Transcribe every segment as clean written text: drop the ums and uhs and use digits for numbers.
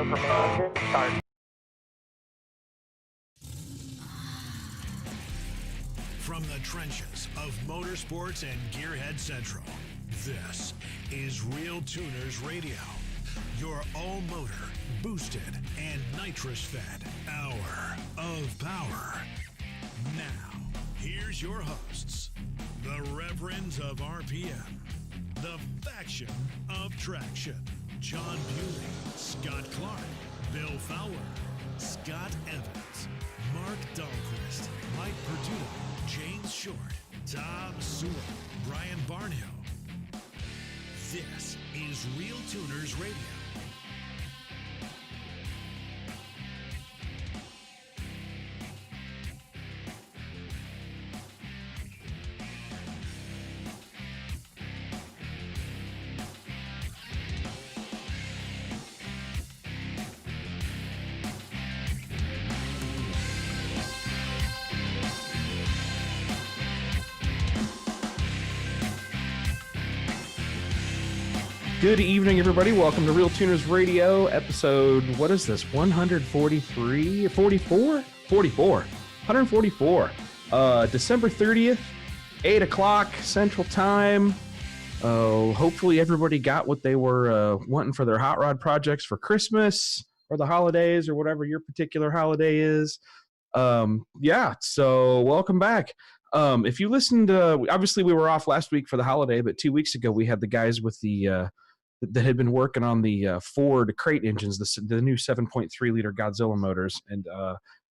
go for main engine, start. From the trenches of motorsports and Gearhead Central, this is RealTuners Radio, your all-motor, boosted, and nitrous-fed hour of power. Now, here's your hosts, the Reverends of RPM, the faction of traction, John Bewley, Scott Clark, Bill Fowler, Scott Evans, Mark Dahlquist, Mike Perduto, James Short, Tom Sewell, Brian Barnhill. This is RealTuners Radio. Good evening, everybody. Welcome to RealTuners Radio, episode, what is this, 143? 44? 44. 144. December 30th, 8 o'clock Central Time. Hopefully everybody got what they were wanting for their hot rod projects for Christmas or the holidays or whatever your particular holiday is. So welcome back. If you listened, obviously we were off last week for the holiday, but 2 weeks ago we had the guys with the that had been working on the Ford crate engines, the new 7.3 liter Godzilla motors, and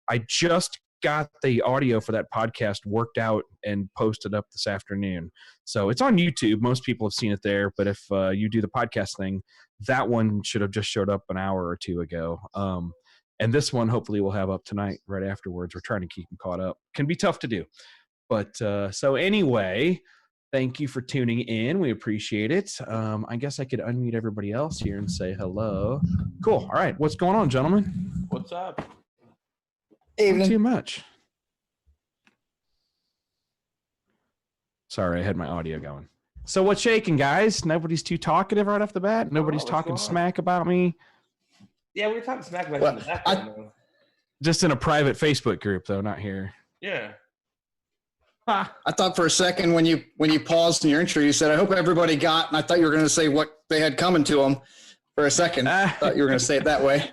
I just got the audio for that podcast worked out and posted up this afternoon. So it's on YouTube. Most people have seen it there, but if you do the podcast thing, that one should have just showed up an hour or two ago. And this one hopefully we'll have up tonight right afterwards. We're trying to keep them caught up. Can be tough to do. But so anyway, thank you for tuning in. We appreciate it. I guess I could unmute everybody else here and say hello. Cool. All right. What's going on, gentlemen? What's up? Not too much. Sorry, I had my audio going. So what's shaking, guys? Nobody's too talkative right off the bat? Nobody's talking smack about me? Yeah, we were talking smack about you in the background, though. Just in a private Facebook group, though, not here. Yeah. I thought for a second when you paused in your intro, you said, I hope everybody got, and I thought you were going to say what they had coming to them for a second. I thought you were going to say it that way.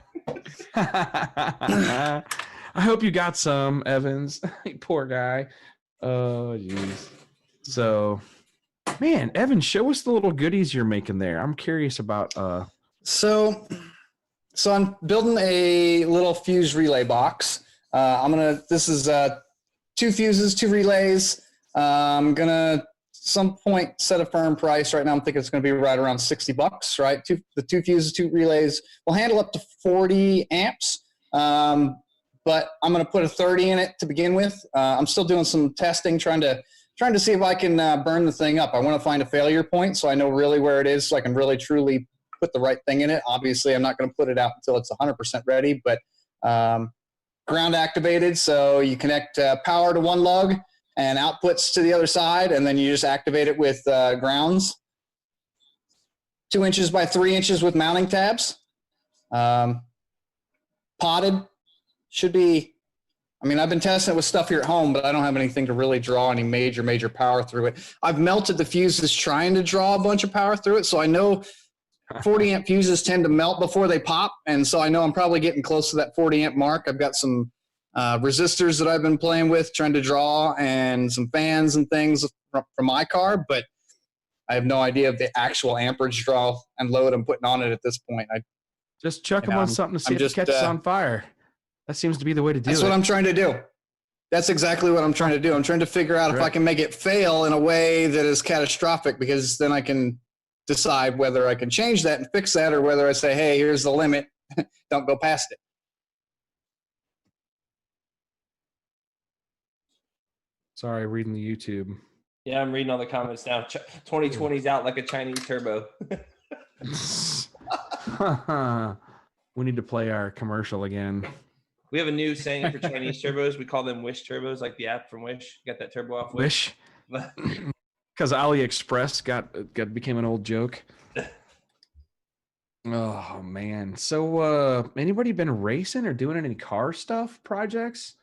I hope you got some, Evans. Poor guy. Oh, jeez. So, man, Evan, show us the little goodies you're making there. I'm curious about. So I'm building a little fuse relay box. This is 2 fuses, 2 relays. I'm going to some point set a firm price. Right now I'm thinking it's going to be right around $60, right? The 2 fuses, 2 relays will handle up to 40 amps. But I'm going to put a 30 in it to begin with. I'm still doing some testing, trying to see if I can burn the thing up. I want to find a failure point so I know really where it is so I can really truly put the right thing in it. Obviously, I'm not going to put it out until it's 100% ready, but ground activated, so you connect power to one lug and outputs to the other side, and then you just activate it with grounds. 2 inches by 3 inches with mounting tabs. Potted should be, I've been testing it with stuff here at home, but I don't have anything to really draw any major power through it. I've melted the fuses trying to draw a bunch of power through it, so I know 40 amp fuses tend to melt before they pop, and so I know I'm probably getting close to that 40 amp mark. I've got some resistors that I've been playing with, trying to draw, and some fans and things from my car, but I have no idea of the actual amperage draw and load I'm putting on it at this point. Just chuck them on something to see if it catches on fire. That seems to be the way to do it. That's what I'm trying to do. That's exactly what I'm trying to do. I'm trying to figure out if I can make it fail in a way that is catastrophic, because then I can decide whether I can change that and fix that, or whether I say, hey, here's the limit. Don't go past it. Sorry, reading the YouTube. Yeah, I'm reading all the comments now. 2020's out like a Chinese turbo. We need to play our commercial again. We have a new saying for Chinese turbos. We call them Wish turbos, like the app from Wish. Got that turbo off Wish? Because AliExpress became an old joke. Oh man. So anybody been racing or doing any car stuff projects?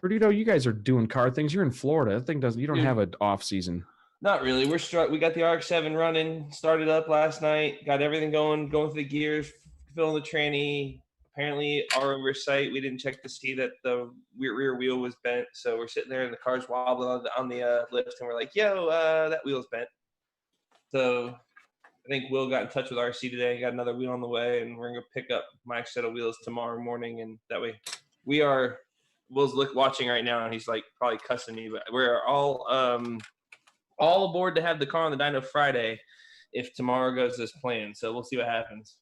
Perdido, you guys are doing car things. You're in Florida. That thing doesn't you don't have an off season. Not really. We got the RX-7 running, started up last night, got everything going through the gears, filling the tranny. Apparently our oversight, we didn't check to see that the rear wheel was bent. So we're sitting there and the car's wobbling on the lift and we're like, yo, that wheel's bent. So I think Will got in touch with RC today, got another wheel on the way, and we're going to pick up my set of wheels tomorrow morning. And that way Will's watching right now and he's like probably cussing me, but we're all aboard to have the car on the dyno Friday if tomorrow goes as planned. So we'll see what happens.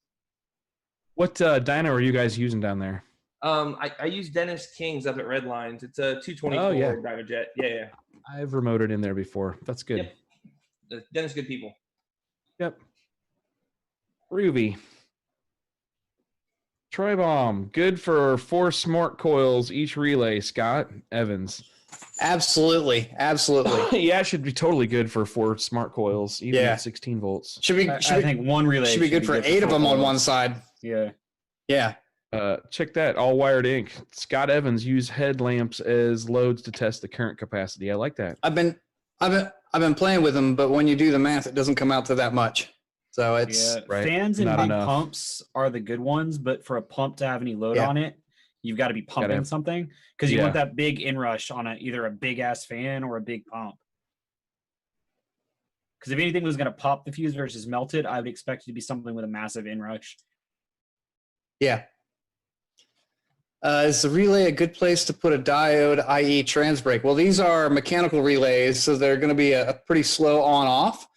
What dyno are you guys using down there? I use Dennis King's up at Red Lines. It's a 224 Dynojet. Yeah. I've remoted in there before. That's good. Yep. Dennis, good people. Yep. Ruby. Troy Bomb, good for 4 smart coils each relay. Scott Evans. Absolutely. Yeah, it should be totally good for 4 smart coils, even at 16 volts. I think one relay should be good for 8 of them on one side. Yeah. Yeah. Check that. All wired ink. Scott Evans used headlamps as loads to test the current capacity. I like that. I've been playing with them, but when you do the math, it doesn't come out to that much. So it's fans and big pumps are the good ones, but for a pump to have any load on it, you've got to be pumping something because you want that big inrush on either a big ass fan or a big pump. Because if anything was going to pop the fuse versus melt it, I would expect it to be something with a massive inrush. Yeah. Is the relay a good place to put a diode, i.e. trans brake? Well, these are mechanical relays, so they're going to be a pretty slow on-off.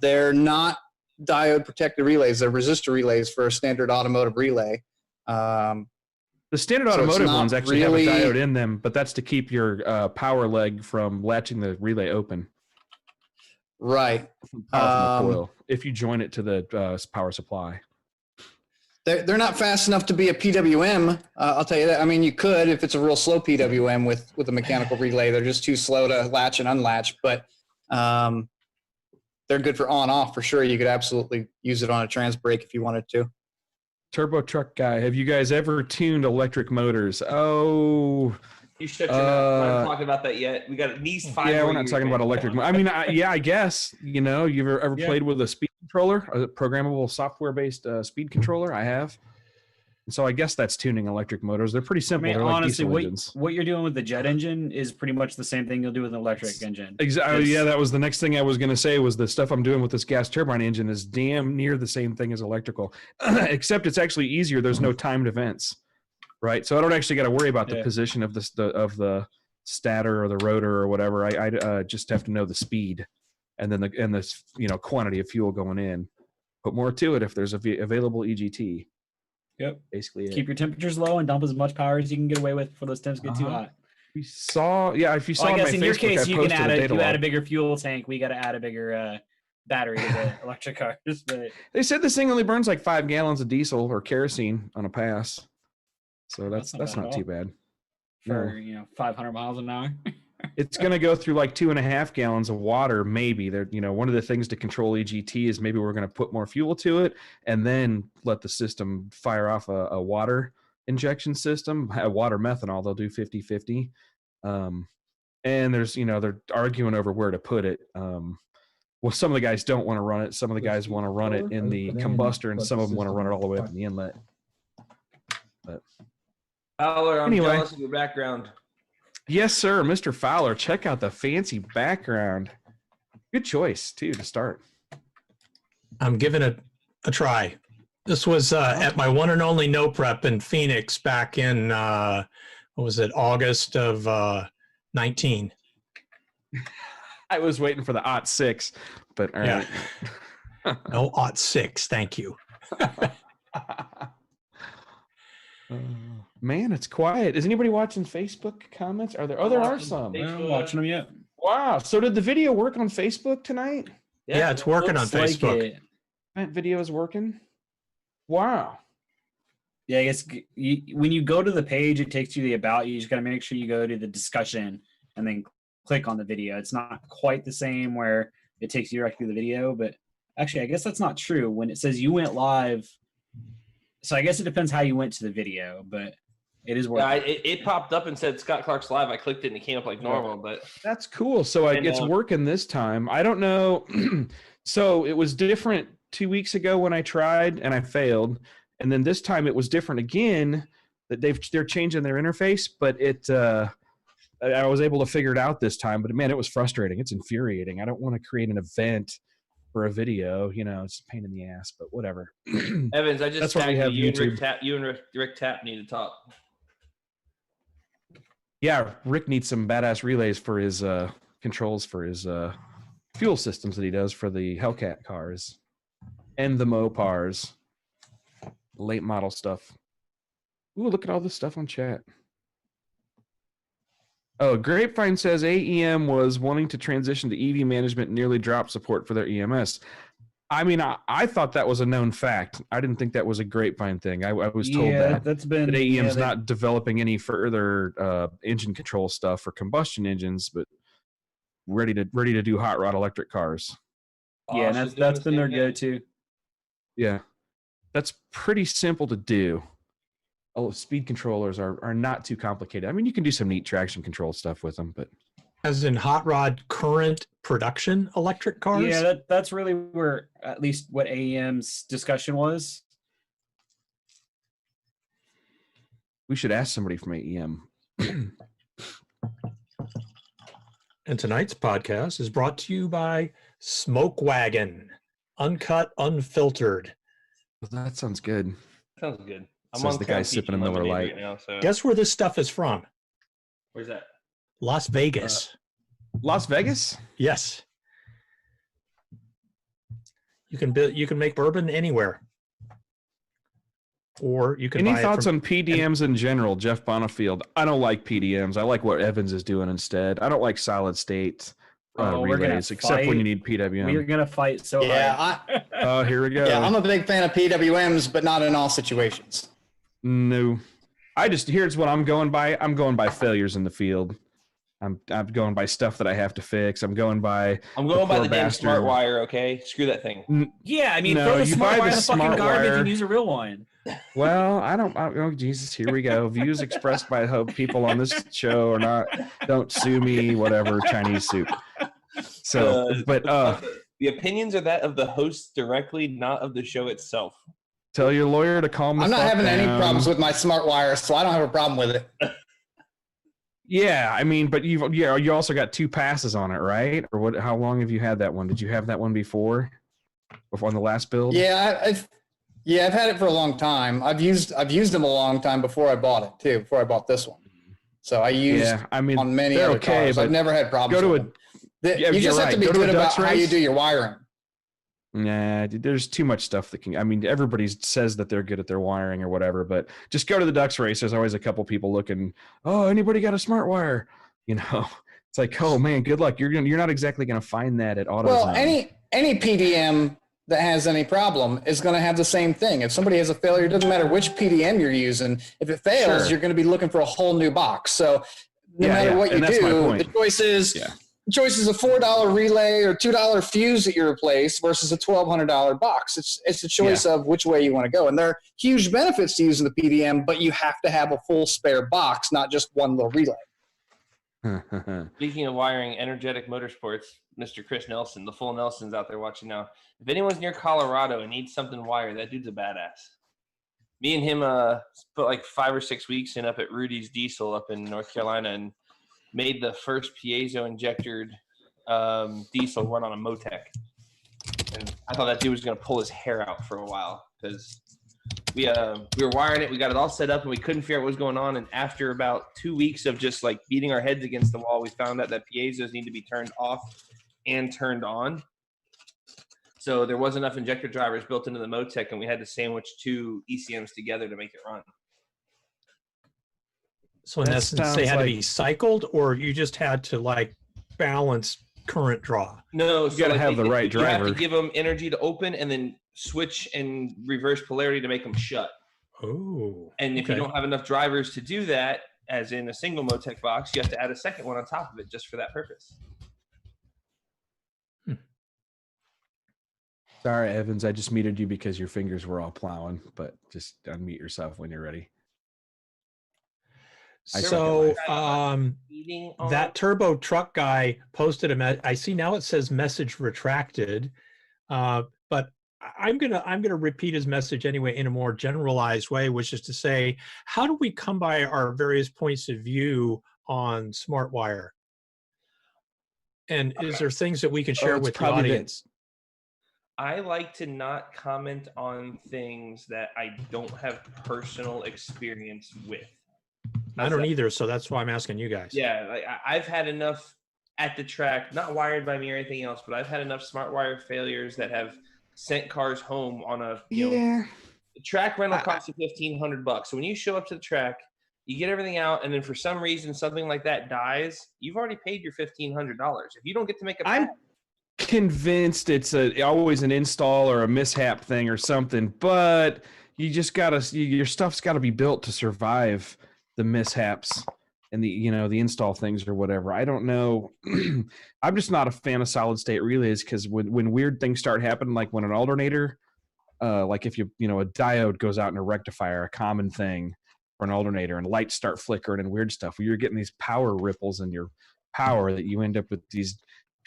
They're not diode protected relays. They're resistor relays for a standard automotive relay. The standard automotive ones actually have a diode in them, but that's to keep your power leg from latching the relay open. Right. Power from the coil, if you join it to the power supply. They're not fast enough to be a PWM. I'll tell you that. I mean, you could if it's a real slow PWM with a mechanical relay. They're just too slow to latch and unlatch, but they're good for on-off for sure. You could absolutely use it on a trans brake if you wanted to. Turbo truck guy, have you guys ever tuned electric motors? Oh, you shut your mouth. We're not talking about that yet. We got these 5. Yeah, we're not talking about electric. I mean, I guess you've ever played with a speed controller, a programmable software-based speed controller. I have. So I guess that's tuning electric motors. They're pretty simple. I mean, they're honestly, like what you're doing with the jet engine is pretty much the same thing you'll do with an electric engine. Exactly. Yeah, that was the next thing I was going to say was the stuff I'm doing with this gas turbine engine is damn near the same thing as electrical, except it's actually easier. There's no timed events, right? So I don't actually got to worry about the position of the stator or the rotor or whatever. I just have to know the speed and then the quantity of fuel going in. Put more to it if there's available EGT. Yep. Basically, keep your temperatures low and dump as much power as you can get away with before those temps get too hot. If you saw I guess in your case, you can add a bigger fuel tank. We got to add a bigger battery to the electric cars. But they said this thing only burns like 5 gallons of diesel or kerosene on a pass, so that's not too bad. For 500 miles an hour. It's going to go through like 2.5 gallons of water, maybe. One of the things to control EGT is maybe we're going to put more fuel to it and then let the system fire off a water injection system, a water methanol. They'll do 50-50. And there's, they're arguing over where to put it. Well, some of the guys don't want to run it. Some of the guys want to run it in the combustor, and some of them want to run it all the way up in the inlet. But Fowler, I'm jealous of your background. Yes, sir, Mr. Fowler. Check out the fancy background. Good choice, too, to start. I'm giving it a try. This was at my one and only no prep in Phoenix back in, August of 19. I was waiting for the '06, but all right. No, '06, thank you. Man, it's quiet. Is anybody watching Facebook comments? Are there? Oh, there are some. I haven't watching them yet. Wow. So did the video work on Facebook tonight? Yeah, it's working on Facebook. Event video is working. Wow. Yeah, I guess when you go to the page, it takes you to the about. You just got to make sure you go to the discussion and then click on the video. It's not quite the same where it takes you directly to the video, but Actually, I guess that's not true. When it says you went live, so I guess it depends how you went to the video, but it is working. Yeah, it popped up and said Scott Clark's live. I clicked it and it came up like normal, but That's cool. So it's working this time. I don't know. So it was different 2 weeks ago when I tried and I failed, and then this time it was different again. That they're changing their interface, but I was able to figure it out this time. But man, it was frustrating. It's infuriating. I don't want to create an event for a video. It's a pain in the ass, but whatever. Evans, I just That's why we have YouTube. You and Rick Tapp need to talk. Yeah, Rick needs some badass relays for his controls for his fuel systems that he does for the Hellcat cars and the Mopars, late model stuff. Ooh, look at all this stuff on chat. Oh, Grapevine says AEM was wanting to transition to EV management, nearly dropped support for their EMS. I mean, I thought that was a known fact. I didn't think that was a Grapevine thing. I was told that AEM's not developing any further engine control stuff for combustion engines, but ready to do hot rod electric cars. Yeah, and that's been their go-to. Yeah, that's pretty simple to do. Oh, speed controllers are not too complicated. I mean, you can do some neat traction control stuff with them, but as in hot rod current production electric cars? Yeah, that's really where at least what AEM's discussion was. We should ask somebody from AEM. And tonight's podcast is brought to you by Smoke Wagon, uncut, unfiltered. Well, that sounds good. Sounds good. Says the guy sipping a Miller Lite. Right now, so. Guess where this stuff is from? Where's that? Las Vegas. Las Vegas? Yes. You can make bourbon anywhere. Or you can Any buy thoughts on PDMs in general, Jeff Bonifield? I don't like PDMs. I like what Evans is doing instead. I don't like solid state relays, except when you need PWM. We're going to fight so hard. Oh, here we go. Yeah, I'm a big fan of PWMs, but not in all situations. No. Here's what I'm going by. I'm going by failures in the field. I'm going by stuff that I have to fix. I'm going by the damn smart wire, okay? Screw that thing. Yeah, I mean, throw the smart wire in the fucking garbage and use a real one. Well, I don't. Oh, Jesus, here we go. Views expressed by people on this show are not. Don't sue me. Whatever. Chinese soup. So, but the opinions are that of the host directly, not of the show itself. Tell your lawyer to calm the fuck down. I'm not having any problems with my smart wire, so I don't have a problem with it. Yeah, I mean, but you also got 2 passes on it, right? Or what? How long have you had that one? Did you have that one before on the last build? Yeah, I've had it for a long time. I've used them a long time before I bought it too. Before I bought this one, so I used on many other cars. I've never had problems. You just have to be good about how you do your wiring. Nah, there's too much stuff that can. I mean, everybody says that they're good at their wiring or whatever, but just go to the Ducks race. There's always a couple people looking. Oh, anybody got a smart wire? It's like, oh man, good luck. You're not exactly gonna find that at AutoZone. Well, any PDM that has any problem is going to have the same thing. If somebody has a failure, it doesn't matter which PDM you're using. If it fails, you're going to be looking for a whole new box. So no matter what you do, the choice is. Yeah. The choice is a $4 relay or $2 fuse that you replace versus a $1,200 box. It's a choice of which way you want to go. And there are huge benefits to using the PDM, but you have to have a full spare box, not just one little relay. Speaking of wiring, Energetic Motorsports, Mr. Chris Nelson, the full Nelson's out there watching now. If anyone's near Colorado and needs something wired, that dude's a badass. Me and him put like 5 or 6 weeks in up at Rudy's Diesel up in North Carolina and made the first piezo injectored diesel run on a Motec. And I thought that dude was going to pull his hair out for a while because we were wiring it. We got it all set up and we couldn't figure out what was going on. And after about 2 weeks of just like beating our heads against the wall, we found out that piezos need to be turned off and turned on. So there wasn't enough injector drivers built into the Motec, and we had to sandwich 2 ECMs together to make it run. So in essence, they had to be cycled, or you just had to like balance current draw? No, you got to have the right driver. You have to give them energy to open and then switch and reverse polarity to make them shut. Oh. And if you don't have enough drivers to do that, as in a single Motec box, you have to add a second one on top of it just for that purpose. Sorry, Evans, I just muted you because your fingers were all plowing, but just unmute yourself when you're ready. So that turbo truck guy posted I see now it says message retracted, but I'm gonna repeat his message anyway in a more generalized way, which is to say, how do we come by our various points of view on SmartWire? And is there things that we can share with the audience? I like to not comment on things that I don't have personal experience with. I don't either, so that's why I'm asking you guys. Yeah, like I've had enough at the track, not wired by me or anything else, but I've had enough SmartWire failures that have sent cars home on a the track rental costs you $1,500. So when you show up to the track, you get everything out, and then for some reason something like that dies, you've already paid your $1,500. If you don't get to make a I'm convinced it's always an install or a mishap thing or something, but you just your stuff's gotta be built to survive the mishaps and the install things or whatever. I don't know. I'm just not a fan of solid state relays, because when weird things start happening, like when an alternator, like if a diode goes out in a rectifier, a common thing for an alternator, and lights start flickering and weird stuff, where you're getting these power ripples in your power that you end up with these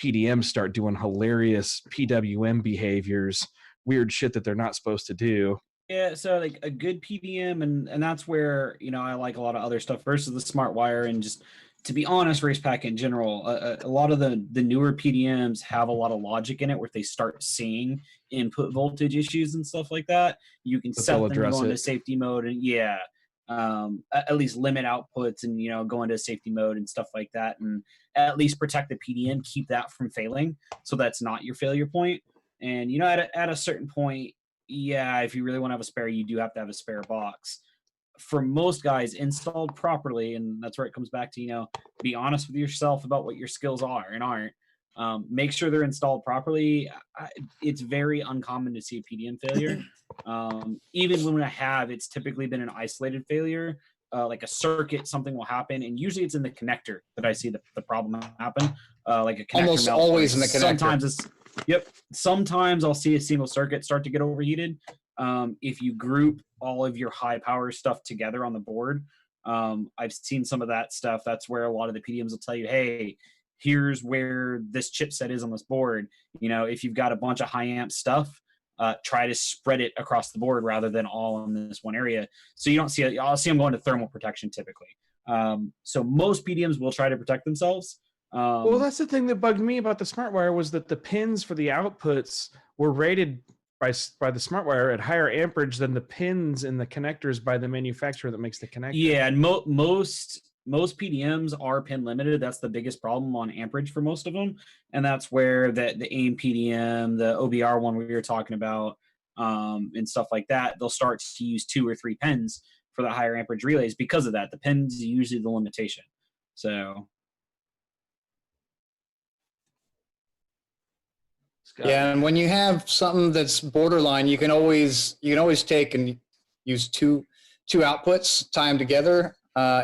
PDMs start doing hilarious PWM behaviors, weird shit that they're not supposed to do. Yeah, so like a good PDM, and that's where I like a lot of other stuff versus the SmartWire. And just to be honest, race pack in general, a lot of the newer PDMs have a lot of logic in it where if they start seeing input voltage issues and stuff like that, you can set them to go into safety mode and at least limit outputs and go into safety mode and stuff like that, and at least protect the PDM, keep that from failing, so that's not your failure point. And at a certain point, if you really want to have a spare, you do have to have a spare box. For most guys, installed properly, and that's where it comes back to be honest with yourself about what your skills are and aren't. Make sure they're installed properly. It's very uncommon to see a PDM failure. Even when it's typically been an isolated failure, like a circuit, something will happen, and usually it's in the connector that I see the problem happen. Like a connector almost always in the connector. Sometimes I'll see a single circuit start to get overheated. If you group all of your high power stuff together on the board, I've seen some of that stuff. That's where a lot of the PDMs will tell you, hey, here's where this chipset is on this board. If you've got a bunch of high amp stuff, try to spread it across the board rather than all in this one area. So you don't see it. I'll see them going to thermal protection typically. So most PDMs will try to protect themselves. Well, that's the thing that bugged me about the SmartWire, was that the pins for the outputs were rated by the SmartWire at higher amperage than the pins in the connectors by the manufacturer that makes the connector. Yeah, and most PDMs are pin limited. That's the biggest problem on amperage for most of them, and that's where the AIM PDM, the OBR one we were talking about, and stuff like that, they'll start to use 2 or 3 pins for the higher amperage relays because of that. The pins is usually the limitation. So. Yeah, and when you have something that's borderline, you can always take and use two outputs, tie them together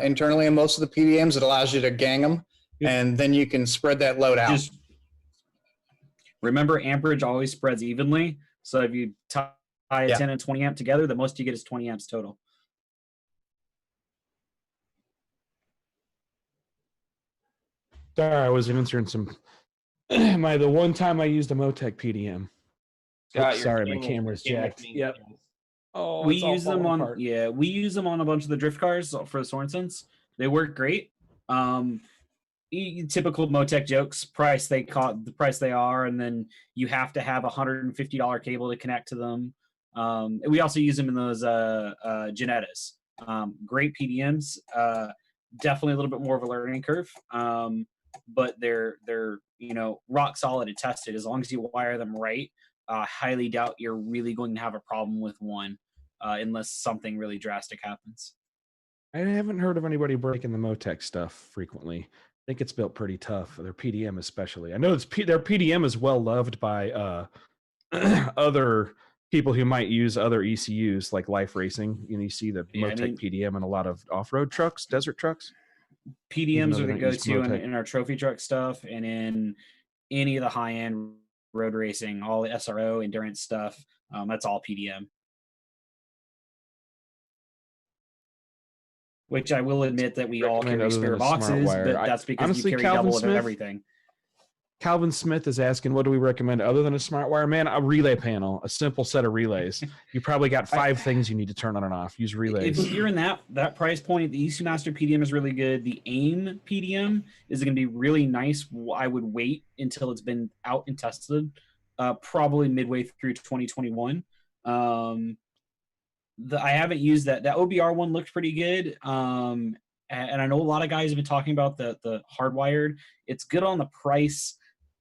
internally in most of the PDMs. It allows you to gang them, and then you can spread that load out. Just remember, amperage always spreads evenly. So if you tie a 10 and 20 amp together, the most you get is 20 amps total. Sorry, I was answering some. The one time I used a Motec PDM. Sorry, my camera's jacked. Yep. Oh, we use them on we use them on a bunch of the drift cars for the Sorensens. They work great. Typical Motec jokes, the price they are, and then you have to have $150 cable to connect to them. We also use them in those Genettas. Great PDMs. Definitely a little bit more of a learning curve. But they're rock solid and tested. As long as you wire them right, highly doubt you're really going to have a problem with one, unless something really drastic happens. I haven't heard of anybody breaking the Motec stuff frequently. I think it's built pretty tough, their PDM especially. I know their PDM is well loved by other people who might use other ECUs like Life Racing. You see the Motec PDM in a lot of off-road trucks, desert trucks. PDMs are the go-to in our trophy truck stuff, and in any of the high-end road racing, all the SRO endurance stuff. That's all PDM. Which I will admit that we all Recommend carry other than spare a smart boxes, wire. but that's because Honestly, you carry Calvin double of Smith, everything. Calvin Smith is asking, what do we recommend other than a smart wire? Man, a relay panel, a simple set of relays. You probably got 5 things you need to turn on and off. Use relays. If you're in that price point, the ECU Master PDM is really good. The AIM PDM is going to be really nice. I would wait until it's been out and tested, probably midway through 2021. I haven't used that. That OBR one looked pretty good. And I know a lot of guys have been talking about the hardwired. It's good on the price.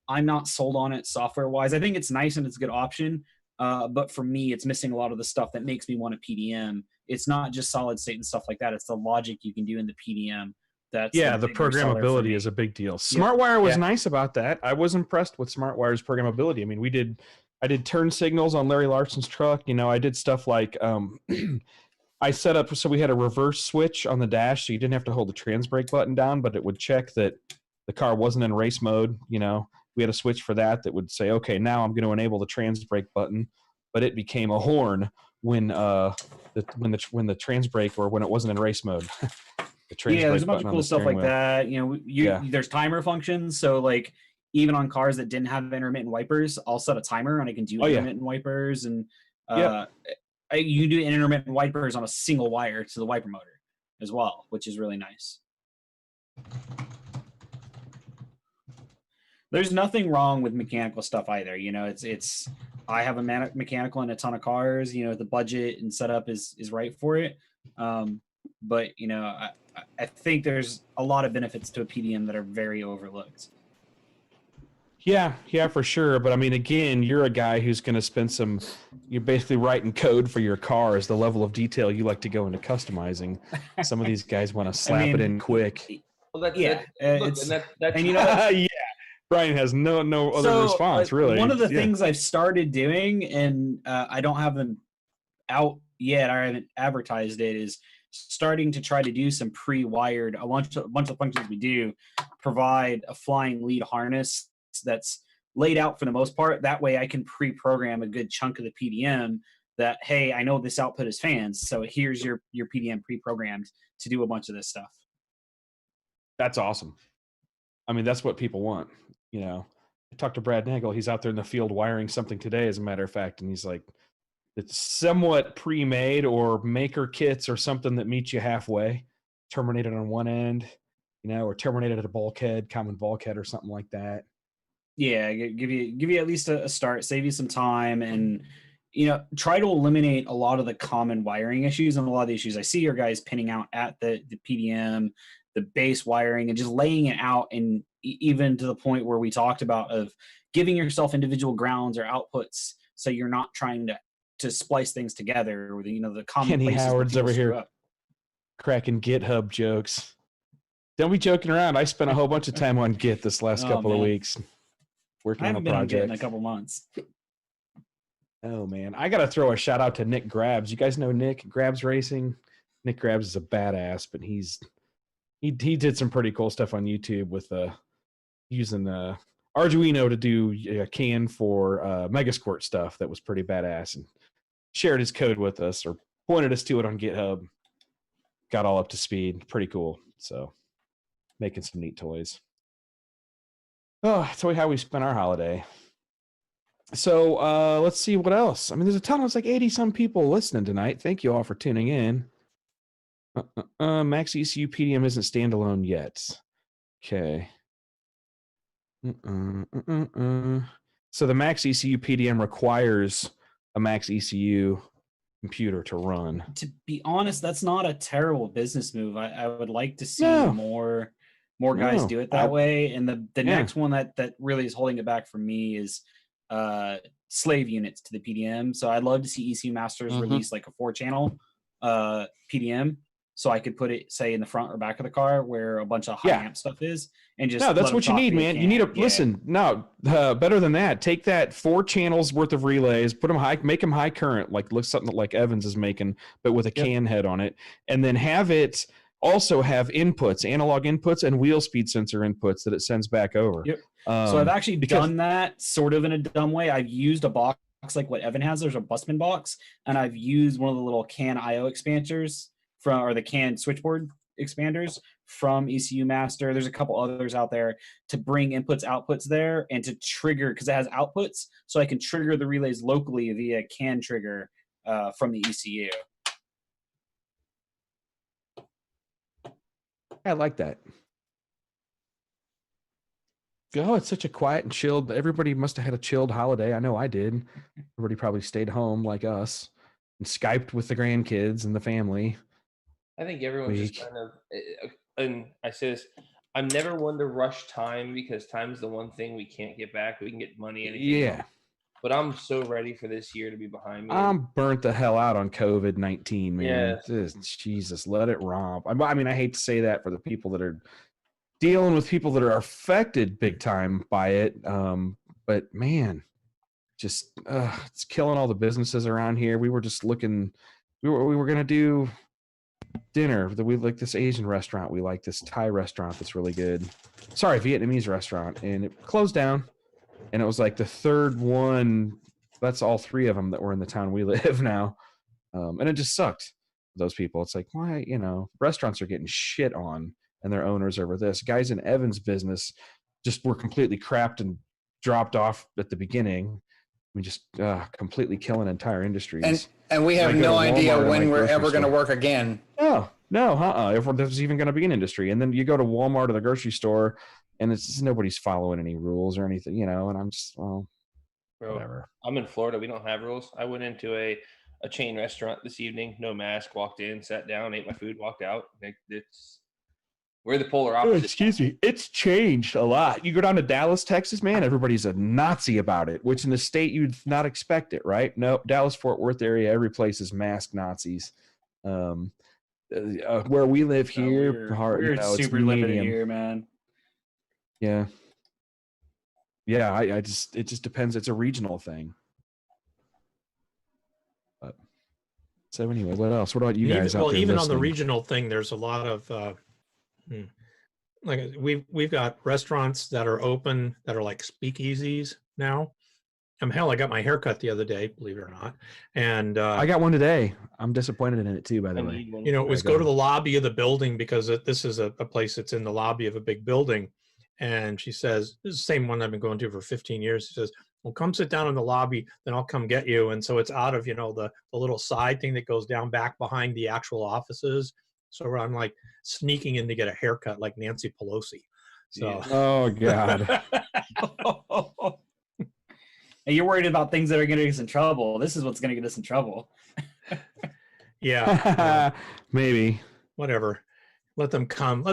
I'm not sold on it software wise. I think it's nice and it's a good option. But for me, it's missing a lot of the stuff that makes me want a PDM. It's not just solid state and stuff like that. It's the logic you can do in the PDM. The programmability is a big deal. SmartWire was nice about that. I was impressed with SmartWire's programmability. I mean, I did turn signals on Larry Larson's truck. You know, I did stuff like I set up so we had a reverse switch on the dash, so you didn't have to hold the trans brake button down, but it would check that the car wasn't in race mode. You know, we had a switch for that would say, okay, now I'm going to enable the trans brake button, but it became a horn when the trans brake or when it wasn't in race mode. There's a bunch of cool stuff like that. You know, there's timer functions. So like even on cars that didn't have intermittent wipers, I'll set a timer and I can do intermittent wipers, and you can do intermittent wipers on a single wire to the wiper motor as well, which is really nice. There's nothing wrong with mechanical stuff either. You know, it's I have a mechanical in a ton of cars. You know, the budget and setup is right for it. But you know, I think there's a lot of benefits to a PDM that are very overlooked. Yeah, for sure. But I mean, again, you're a guy who's going to spend you're basically writing code for your car is the level of detail you like to go into customizing. Some of these guys want to slap it in quick. Well, that's and you know, yeah. Brian has no other response, really. One of the things I've started doing, and I don't have them out yet, I haven't advertised it, is starting to try to do some pre-wired, a bunch of functions we do, provide a flying lead harness that's laid out for the most part. That way I can pre-program a good chunk of the PDM that, hey, I know this output is fans, so here's your PDM pre-programmed to do a bunch of this stuff. That's awesome. I mean, that's what people want. You know, I talked to Brad Nagel. He's out there in the field wiring something today, as a matter of fact, and he's like, it's somewhat pre-made or maker kits or something that meets you halfway, terminated on one end, you know, or terminated at a bulkhead, common bulkhead or something like that. Yeah, give you at least a start, save you some time, and you know, try to eliminate a lot of the common wiring issues. And a lot of the issues I see are guys pinning out at the PDM, the base wiring, and just laying it out, and even to the point where we talked about of giving yourself individual grounds or outputs, so you're not trying to splice things together with, you know, the common Kenny places Howard's over here cracking GitHub jokes. Don't be joking around. I spent a whole bunch of time on Git this last couple of weeks working on a project. Been on Git in a couple months. Oh man, I gotta throw a shout out to Nick Grabs. You guys know Nick Grabs Racing? Nick Grabs is a badass, but he did some pretty cool stuff on YouTube with using Arduino to do a can for Megasquirt stuff that was pretty badass, and shared his code with us or pointed us to it on GitHub. Got all up to speed. Pretty cool. So making some neat toys. Oh, that's how we spent our holiday. So let's see what else. I mean, there's a ton. It's like 80 some people listening tonight. Thank you all for tuning in. Max ECU PDM isn't standalone yet. Okay. So the Max ECU PDM requires a Max ECU computer to run. To be honest, that's not a terrible business move. I would like to see more guys do it that way. And the next one that really is holding it back for me is slave units to the PDM. So I'd love to see ECU Masters release like a 4-channel PDM. So I could put it, say, in the front or back of the car where a bunch of high amp stuff is, and just that's what you need, man. You need listen. No, better than that. Take that 4 channels worth of relays, put them high, make them high current, like look something like Evans is making, but with a can head on it, and then have it also have inputs, analog inputs, and wheel speed sensor inputs that it sends back over. Yep. So I've actually done that sort of in a dumb way. I've used a box like what Evan has. There's a Busman box, and I've used one of the little CAN IO expanders or the CAN switchboard expanders from ECU Master. There's a couple others out there to bring inputs, outputs there, and to trigger, because it has outputs, so I can trigger the relays locally via CAN trigger from the ECU. I like that. Oh, it's such a quiet and chilled. Everybody must have had a chilled holiday. I know I did. Everybody probably stayed home like us and Skyped with the grandkids and the family. I think everyone's just kind of, and I say this, I'm never one to rush time because time's the one thing we can't get back. We can get money, anything else. But I'm so ready for this year to be behind me. I'm burnt the hell out on COVID-19, man. Yes. Jesus, let it romp. I mean, I hate to say that for the people that are dealing with people that are affected big time by it. But man, just it's killing all the businesses around here. We were just looking, we were gonna do dinner. We like this Asian restaurant. We like this Thai restaurant that's really good. Sorry, Vietnamese restaurant, and it closed down. And it was like the third one. That's all three of them that were in the town we live now, and it just sucked. Those people, it's like, why? You know, restaurants are getting shit on. And their owners over this. Guys in Evan's business just were completely crapped and dropped off at the beginning. I mean, just completely killing entire industries. And we have no idea when we're ever going to work again. No, if there's even going to be an industry. And then you go to Walmart or the grocery store, and it's just, nobody's following any rules or anything, you know. And I'm just, well, bro, whatever. I'm in Florida. We don't have rules. I went into a chain restaurant this evening, no mask, walked in, sat down, ate my food, walked out. We're the polar opposite. Excuse me. It's changed a lot. You go down to Dallas, Texas, man, everybody's a Nazi about it, which in the state you'd not expect it, right? Nope. Dallas, Fort Worth area, every place is masked Nazis. Where we live here, we're super limited here, man. Yeah. Yeah, it just depends. It's a regional thing. But, so anyway, what else? What about you guys? Well, even on the regional thing, there's a lot of like we've got restaurants that are open that are like speakeasies now. Hell, I got my haircut the other day, believe it or not, and I got one today. I'm disappointed in it too, by the way. You know, it was go to the lobby of the building because this is a place that's in the lobby of a big building, and she says, this is the same one I've been going to for 15 years. She says, well, come sit down in the lobby, then I'll come get you. And so it's out of, you know, the little side thing that goes down back behind the actual offices. So I'm like sneaking in to get a haircut like Nancy Pelosi. So, oh God. And you're worried about things that are going to get us in trouble. This is what's going to get us in trouble. Yeah. Maybe. Whatever. Let them come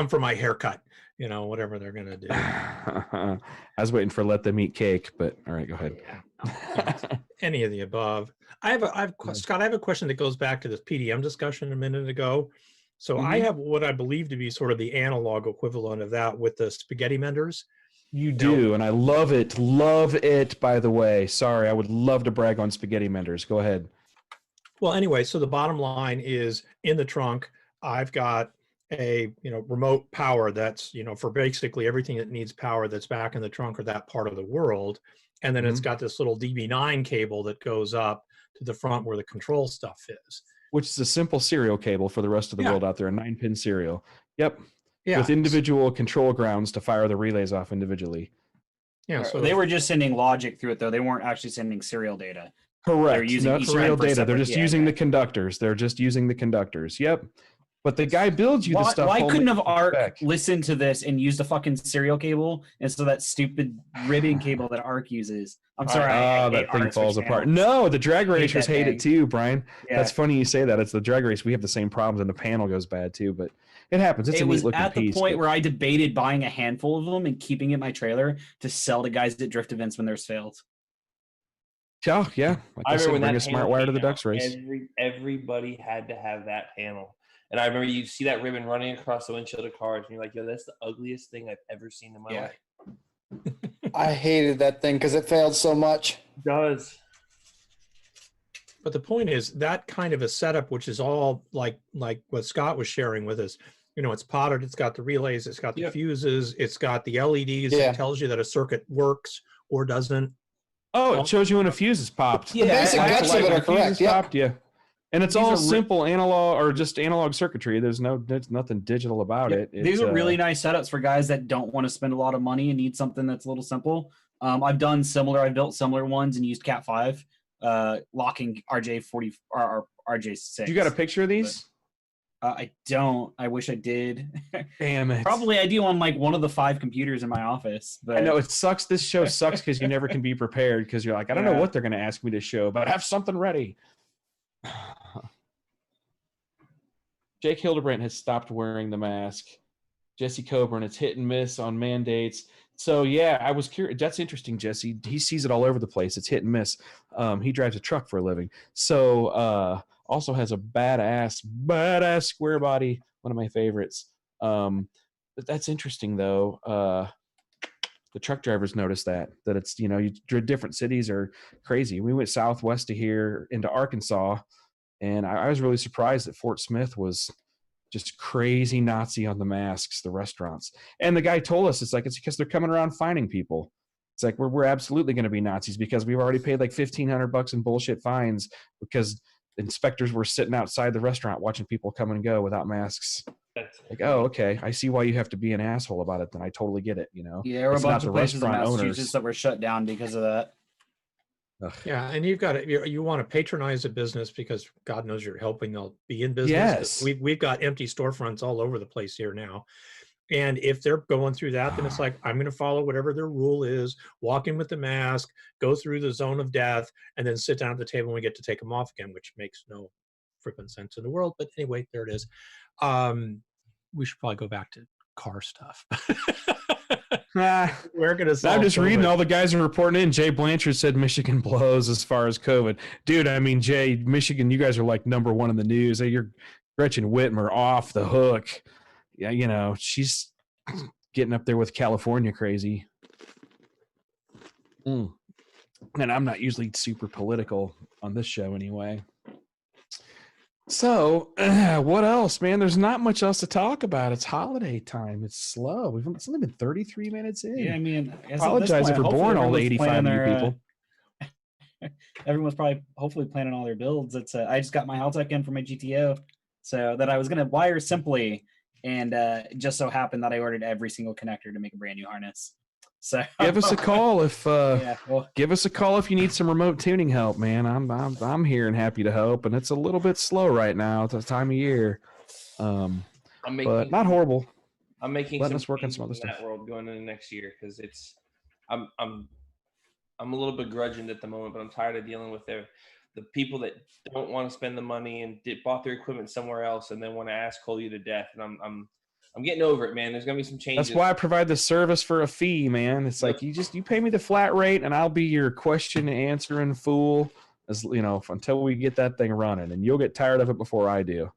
for my haircut. You know, whatever they're going to do. I was waiting for let them eat cake, but all right, go ahead. Yeah. Any of the above. Scott, I have a question that goes back to this PDM discussion a minute ago. So I have what I believe to be sort of the analog equivalent of that with the spaghetti menders. You do, and I love it. Love it, by the way. Sorry, I would love to brag on spaghetti menders. Go ahead. Well, anyway, so the bottom line is in the trunk, I've got a, you know, remote power that's, you know, for basically everything that needs power that's back in the trunk or that part of the world. And then it's got this little DB9 cable that goes up to the front where the control stuff is. Which is a simple serial cable for the rest of the world out there, a 9-pin serial. Yep. Yeah. With individual control grounds to fire the relays off individually. Yeah. So they were just sending logic through it, though. They weren't actually sending serial data. Correct. They're using not serial data. They're just using the conductors. They're just using the conductors. Yep. But the guy builds you the stuff. Why couldn't have ARC listened to this and used a fucking serial cable instead of that stupid ribbon cable that ARC uses? I'm sorry. That thing falls apart. No, the drag racers hate it too, Brian. Yeah. That's funny you say that. It's the drag race. We have the same problems, and the panel goes bad too. But it happens. It's a neat looking piece. It was at the point where I debated buying a handful of them and keeping it in my trailer to sell to guys at drift events when theirs failed. Oh yeah. Like I remember when bring a smart wire to the Ducks race. Everybody had to have that panel. And I remember you see that ribbon running across the windshield of cars, and you're like, yo, that's the ugliest thing I've ever seen in my life. I hated that thing because it failed so much. It does. But the point is that kind of a setup, which is all like what Scott was sharing with us, it's potted, it's got the relays, it's got the fuses, it's got the LEDs. It tells you that a circuit works or doesn't. Oh, it shows you when a fuse is popped. The basic guts of it are correct. Yeah. And it's all simple analog or just analog circuitry. There's nothing digital about it. These are really nice setups for guys that don't want to spend a lot of money and need something that's a little simple. I've built similar ones and used Cat 5, locking RJ40 or RJ6. You got a picture of these? I don't. I wish I did. Damn it. Probably I do on like one of the 5 computers in my office. But I know it sucks. This show sucks because you never can be prepared because you're like, I don't know what they're going to ask me to show, but I have something ready. Jake Hildebrandt has stopped wearing the mask. Jesse Coburn, it's hit and miss on mandates. So, yeah, I was curious. That's interesting, Jesse. He sees it all over the place. It's hit and miss. He drives a truck for a living. So, also has a badass square body, one of my favorites. But that's interesting, though. The truck drivers notice that it's, different cities are crazy. We went southwest to here into Arkansas, and I was really surprised that Fort Smith was just crazy Nazi on the masks, the restaurants. And the guy told us, it's because they're coming around finding people. It's like, we're absolutely going to be Nazis because we've already paid like $1,500 in bullshit fines because inspectors were sitting outside the restaurant watching people come and go without masks. Like, oh, okay, I see why you have to be an asshole about it. Then I totally get it. Yeah, there were a bunch of places in Massachusetts that were shut down because of that. Ugh. Yeah, and you've got to, you want to patronize a business because God knows you're helping they'll be in business. Yes. We've got empty storefronts all over the place here now. And if they're going through that, then it's like, I'm going to follow whatever their rule is, walk in with the mask, go through the zone of death, and then sit down at the table and we get to take them off again, which makes no freaking sense in the world. But anyway, there it is. We should probably go back to car stuff. We're going to I'm just reading all the guys are reporting in. Jay Blanchard said Michigan blows as far as COVID. Dude, I mean, Jay, Michigan, you guys are like #1 in the news. You're Gretchen Whitmer off the hook. Yeah, she's getting up there with California crazy. And I'm not usually super political on this show anyway. So, what else, man? There's not much else to talk about. It's holiday time. It's slow. It's only been 33 minutes in. Yeah, I mean, I apologize if we're boring all the 85 new people. Everyone's probably hopefully planning all their builds. I just got my Haltech in for my GTO, so that I was going to wire simply, and just so happened that I ordered every single connector to make a brand new harness. So give us a call if give us a call if you need some remote tuning help, man. I'm here and happy to help, and it's a little bit slow right now. It's the time of year, but not horrible. I'm making letting us work on some other in stuff. that world going into next year because I'm a little begrudging at the moment, but I'm tired of dealing with the people that don't want to spend the money and bought their equipment somewhere else and then want to asshole you to death. And I'm getting over it, man. There's gonna be some changes. That's why I provide the service for a fee, man. It's like you pay me the flat rate, and I'll be your question answering fool, as until we get that thing running. And you'll get tired of it before I do.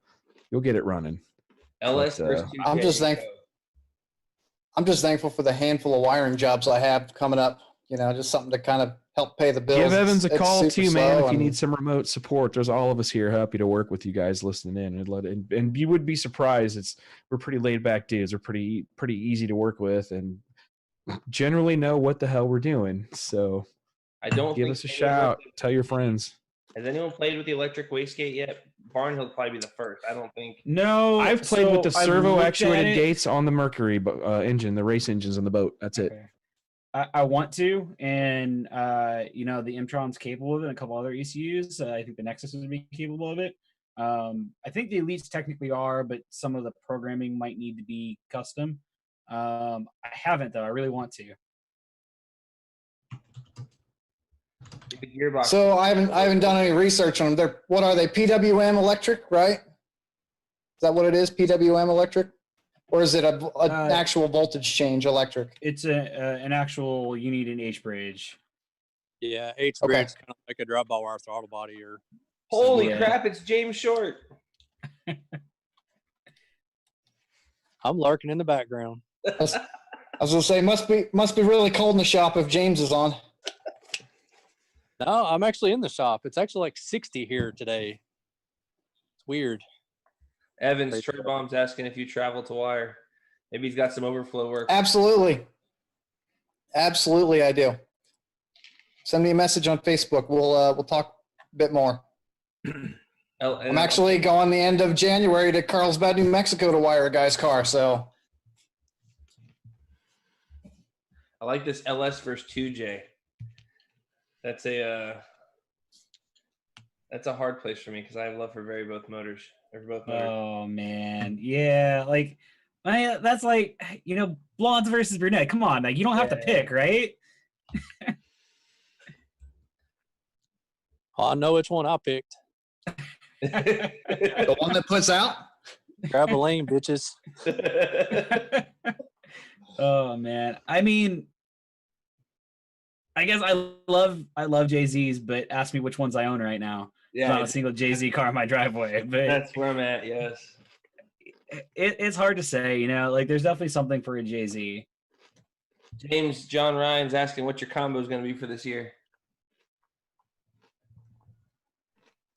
You'll get it running. LS versus 2K. I'm just thankful for the handful of wiring jobs I have coming up. Just something to kind of help pay the bills. Give Evans a call too, man. If you need some remote support, there's all of us here happy to work with you guys listening in, and you would be surprised. We're pretty laid back dudes. We're pretty easy to work with, and generally know what the hell we're doing. So give us a shout. Tell your friends. Has anyone played with the electric wastegate yet? Barnhill will probably be the first. I don't think. No, I've played with the servo actuated gates on the Mercury engine, the race engines on the boat. That's it. I want to, and the M-Tron's capable of it, and a couple other ECUs. I think the Nexus would be capable of it. I think the Elites technically are, but some of the programming might need to be custom. I haven't though. I really want to. So I haven't done any research on them. What are they? PWM electric, right? Is that what it is? PWM electric? Or is it an actual voltage change electric? It's an actual, you need an H-bridge. Yeah, H-bridge, kind of like a drop-ball wire throttle body. Or holy crap, it's James Short. I'm larking in the background. I was going to say, must be really cold in the shop if James is on. No, I'm actually in the shop. It's actually like 60 here today. It's weird. Evans Bomb's asking if you travel to wire. Maybe he's got some overflow work. Absolutely. Absolutely, I do. Send me a message on Facebook. We'll talk a bit more. I'm actually going the end of January to Carlsbad, New Mexico to wire a guy's car. So I like this LS versus 2J. That's a hard place for me because I have love for both motors. Oh man, yeah, like that's like, you know, blondes versus brunette. Come on, like you don't have to pick, right? I know which one I picked. the one that puts out. Grab a lane, bitches. Oh man, I mean, I guess I love Jay-Z's, but ask me which ones I own right now. Yeah, not a single Jay-Z car in my driveway. But that's where I'm at. Yes, it's hard to say. You know, like there's definitely something for a Jay-Z. James John Ryan's asking what your combo is going to be for this year.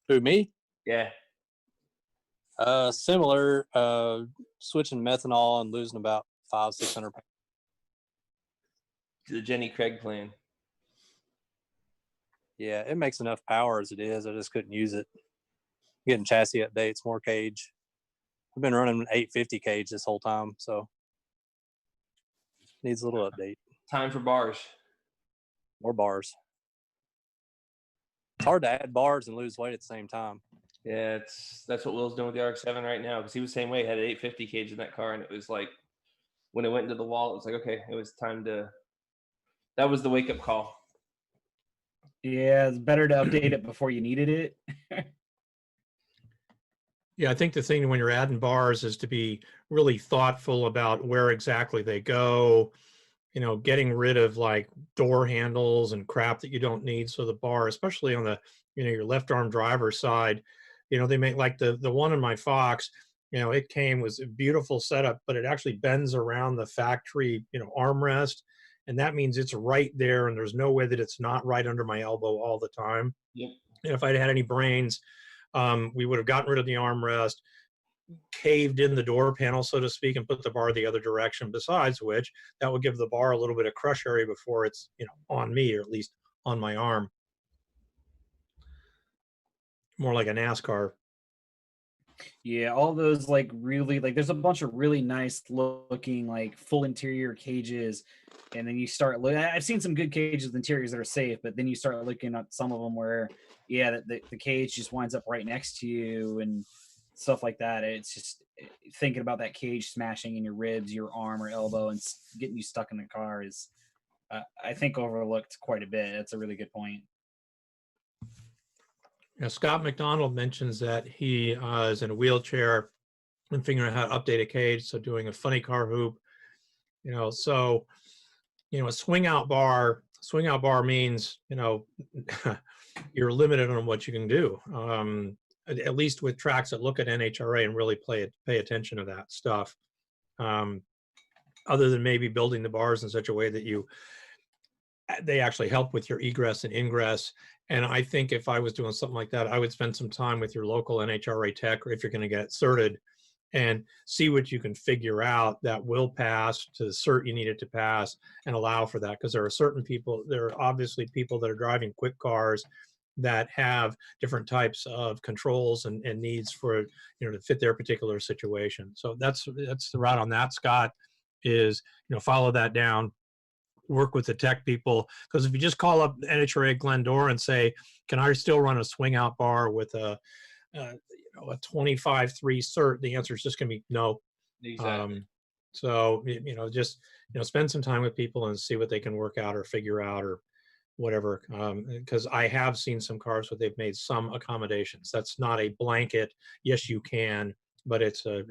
Who, me? Yeah. Similar. Switching methanol and losing about 500-600 pounds. The Jenny Craig plan. Yeah, it makes enough power as it is. I just couldn't use it. Getting chassis updates, more cage. I've been running an 850 cage this whole time, so needs a little update. Time for bars. More bars. It's hard to add bars and lose weight at the same time. Yeah, that's what Will's doing with the RX-7 right now because he was the same way. He had an 850 cage in that car, and it was like when it went into the wall, it was like, okay, it was time to. That was the wake-up call. Yeah, it's better to update it before you needed it. Yeah, I think the thing when you're adding bars is to be really thoughtful about where exactly they go, you know, getting rid of like door handles and crap that you don't need. So the bar, especially on the, you know, your left arm driver's side, you know, they make like the one in my Fox, you know, it was a beautiful setup, but it actually bends around the factory, you know, armrest. And that means it's right there, and there's no way that it's not right under my elbow all the time. Yep. And if I'd had any brains, we would have gotten rid of the armrest, caved in the door panel, so to speak, and put the bar the other direction. Besides which, that would give the bar a little bit of crush area before it's, you know, on me, or at least on my arm. More like a NASCAR. Yeah, all those like really like there's a bunch of really nice looking like full interior cages, and then you start looking. I've seen some good cages with interiors that are safe, but then you start looking at some of them where the cage just winds up right next to you and stuff like that. It's just thinking about that cage smashing in your ribs, your arm or elbow, and getting you stuck in the car is I think overlooked quite a bit. That's a really good point. Now, Scott McDonald mentions that he is in a wheelchair and figuring out how to update a cage. So doing a funny car hoop, you know, so, you know, a swing out bar means, you know, you're limited on what you can do. At least with tracks that look at NHRA and really pay attention to that stuff. Other than maybe building the bars in such a way that they actually help with your egress and ingress. And I think if I was doing something like that, I would spend some time with your local NHRA tech, or if you're going to get it certed, and see what you can figure out that will pass to the cert you need it to pass, and allow for that. Because there are obviously people that are driving quick cars that have different types of controls and needs for, you know, to fit their particular situation. So that's the route on that, Scott, is, you know, follow that down. Work with the tech people, because if you just call up NHRA Glendora and say, can I still run a swing out bar with a 25-3 cert, the answer is just going to be no. Exactly. So, you know, just, you know, spend some time with people and see what they can work out or figure out or whatever. Because I have seen some cars where they've made some accommodations. That's not a blanket, yes, you can, but it's a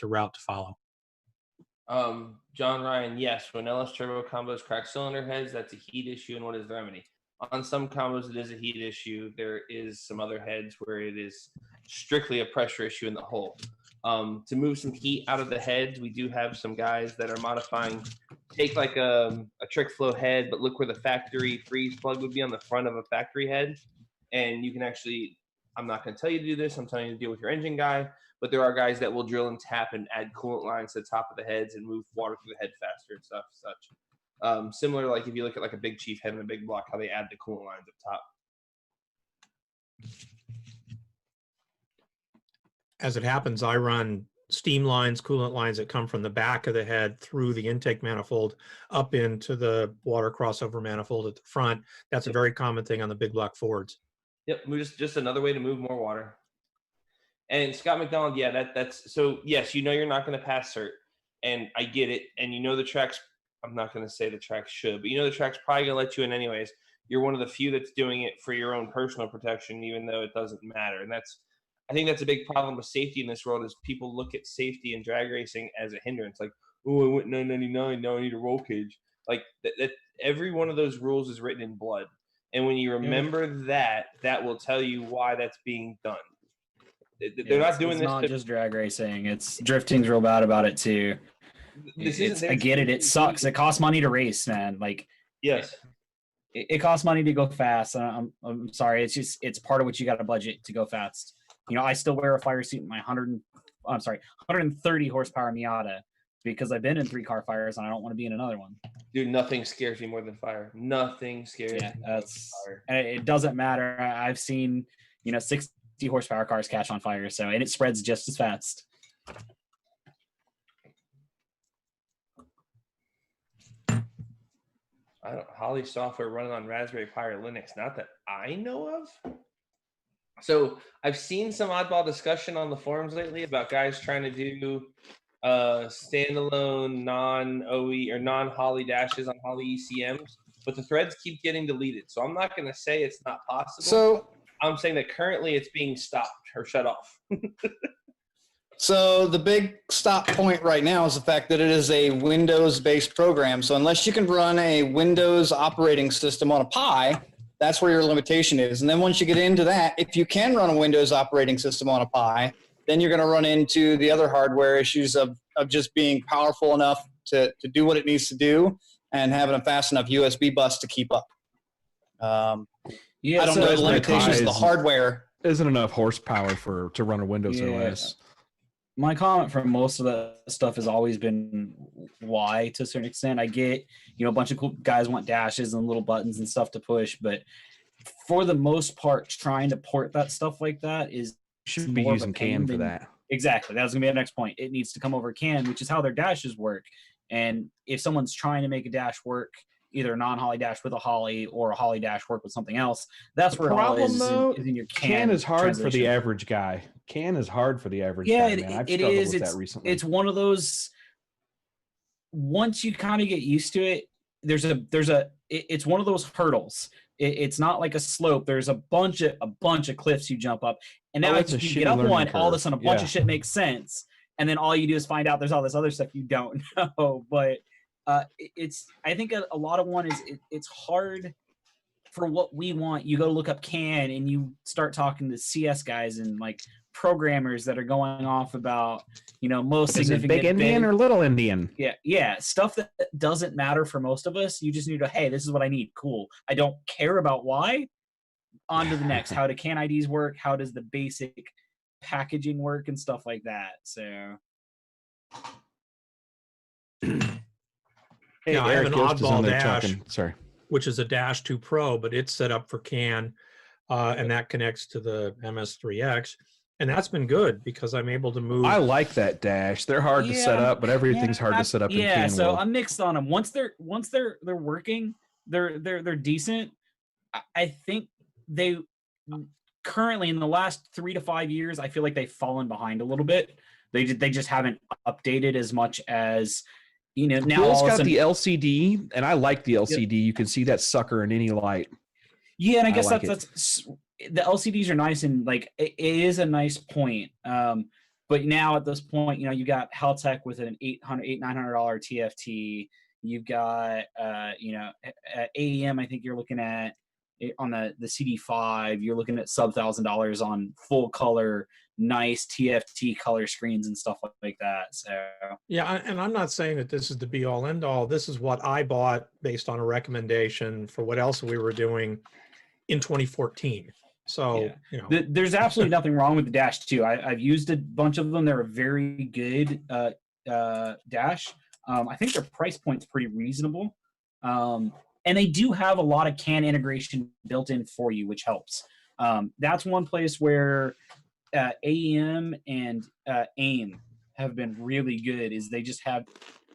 route to follow. John Ryan, yes, when LS turbo combos crack cylinder heads, that's a heat issue, and what is the remedy? On some combos, it is a heat issue. There is some other heads where it is strictly a pressure issue in the hull. To move some heat out of the heads, we do have some guys that are modifying take like a trick flow head, but look where the factory freeze plug would be on the front of a factory head. And you can actually, I'm not going to tell you to do this. I'm telling you to deal with your engine guy. But there are guys that will drill and tap and add coolant lines to the top of the heads and move water through the head faster and stuff. Such similar, like if you look at like a big chief head and a big block, how they add the coolant lines up top. As it happens, I run steam lines, coolant lines that come from the back of the head through the intake manifold up into the water crossover manifold at the front. That's a very common thing on the big block Fords. Yep, just another way to move more water. And Scott McDonald, yeah, that's so yes, you're not going to pass cert, and I get it, and the track's. I'm not going to say the track should, but the track's probably going to let you in anyways. You're one of the few that's doing it for your own personal protection, even though it doesn't matter, and I think that's a big problem with safety in this world is people look at safety and drag racing as a hindrance. Like, oh, I went 999, now I need a roll cage. Like that every one of those rules is written in blood. And when you remember that will tell you why that's being done. They're not doing this. It's not just drag racing. It's drifting's real bad about it too. I get it. It sucks. It costs money to race, man. Like, yes. It costs money to go fast. I'm sorry. It's part of what you got to budget to go fast. I still wear a fire suit in my 130 horsepower Miata because I've been in 3-car fires and I don't want to be in another one. Dude, nothing scares me more than fire. Nothing scares me more than fire. And it doesn't matter. I've seen, 60 horsepower cars catch on fire. And it spreads just as fast. Holly software running on Raspberry Pi or Linux, not that I know of. So I've seen some oddball discussion on the forums lately about guys trying to do standalone non-OE or non-Holly dashes on Holly ECMs, but the threads keep getting deleted. So I'm not going to say it's not possible. So I'm saying that currently it's being stopped or shut off. So the big stop point right now is the fact that it is a Windows-based program. So unless you can run a Windows operating system on a Pi, that's where your limitation is. And then once you get into that, if you can run a Windows operating system on a Pi, then you're going to run into the other hardware issues of just being powerful enough to do what it needs to do and having a fast enough USB bus to keep up. I don't know the limitations of the hardware. Isn't enough horsepower to run a Windows OS. My comment for most of the stuff has always been why, to a certain extent. I get, a bunch of cool guys want dashes and little buttons and stuff to push, but for the most part, trying to port that stuff like that should be using CAN for that. Exactly. That was gonna be the next point. It needs to come over CAN, which is how their dashes work. And if someone's trying to make a dash work, either a non-Holly dash with a Holly or a Holly dash work with something else, that's where problem is in your CAN is hard for the average guy. CAN is hard for the average guy, man. I've struggled with that recently. It's one of those, once you kind of get used to it, it's one of those hurdles. It's not like a slope. There's a bunch of cliffs you jump up, and now if you get up one, all of a sudden a bunch of shit makes sense, and then all you do is find out there's all this other stuff you don't know. But I think a lot of one is it's hard for what we want. You go look up CAN and you start talking to CS guys and like programmers that are going off about, most significant big Indian or little Indian. Yeah. Stuff that doesn't matter for most of us. You just need to, hey, this is what I need. Cool. I don't care about why. On to the next. How do CAN IDs work? How does the basic packaging work and stuff like that? So Hey, I have an oddball dash, sorry, which is a Dash 2 Pro, but it's set up for CAN, and that connects to the MS3X, and that's been good because I'm able to move. I like that dash. They're hard to set up, but everything's hard to set up in CAN. Yeah, so I'm mixed on them. Once they're working, they're decent. I think they currently in the last 3 to 5 years, I feel like they've fallen behind a little bit. They just haven't updated as much as. Now Bill's got the LCD, and I like the LCD. Yep. You can see that sucker in any light. Yeah, and I guess that's the LCDs are nice, and like it is a nice point. But now at this point, you got Haltech with an $900 TFT. You've got AEM. I think you're looking at on the CD5, you're looking at sub $1,000 on full color, nice TFT color screens and stuff like that. So yeah, and I'm not saying that this is the be all end all. This is what I bought based on a recommendation for what else we were doing in 2014. So there's absolutely nothing wrong with the Dash 2. I've used a bunch of them. They're a very good Dash. I think their price point's pretty reasonable. And they do have a lot of CAN integration built in for you, which helps. That's one place where AEM and AIM have been really good, is they just have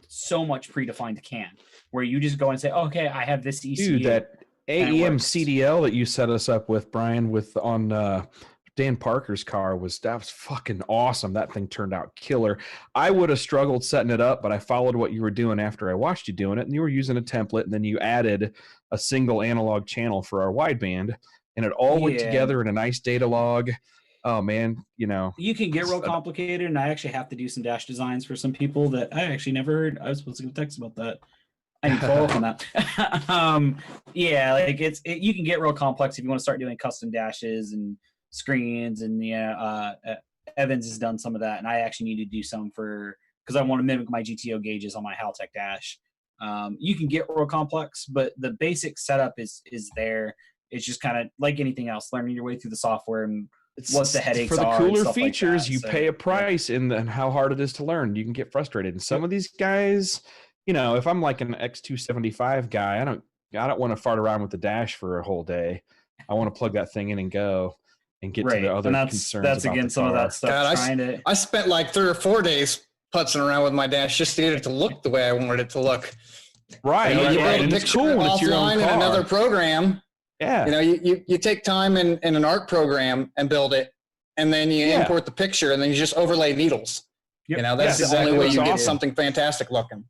so much predefined CAN, where you just go and say, okay, I have this ECU. Dude, that AEM CDL that you set us up with, Brian, on Dan Parker's car that was fucking awesome. That thing turned out killer. I would have struggled setting it up, but I followed what you were doing after I watched you doing it, and you were using a template, and then you added a single analog channel for our wideband, and it all went together in a nice data log. Oh man, you can get real complicated, and I actually have to do some dash designs for some people that I actually never heard. I was supposed to give a text about that. I need to follow up on that. You can get real complex if you want to start doing custom dashes and screens, and Evans has done some of that, and I actually need to do some because I want to mimic my GTO gauges on my Haltech dash. You can get real complex, but the basic setup is there. It's just kind of like anything else, learning your way through the software and what the headaches are. For the cooler features, like you pay a price in and how hard it is to learn. You can get frustrated. And some of these guys, if I'm like an X275 guy, I don't want to fart around with the dash for a whole day. I want to plug that thing in and go and get to the other concerns. That's about again the some car. of that stuff. I spent like 3 or 4 days putzing around with my dash just to get it to look the way I wanted it to look. Right. You build And a it's picture cool when it's your own offline in car. another program. Yeah. You take time in an art program and build it, and then you import the picture, and then you just overlay needles. Yep. That's the only way you get something fantastic looking.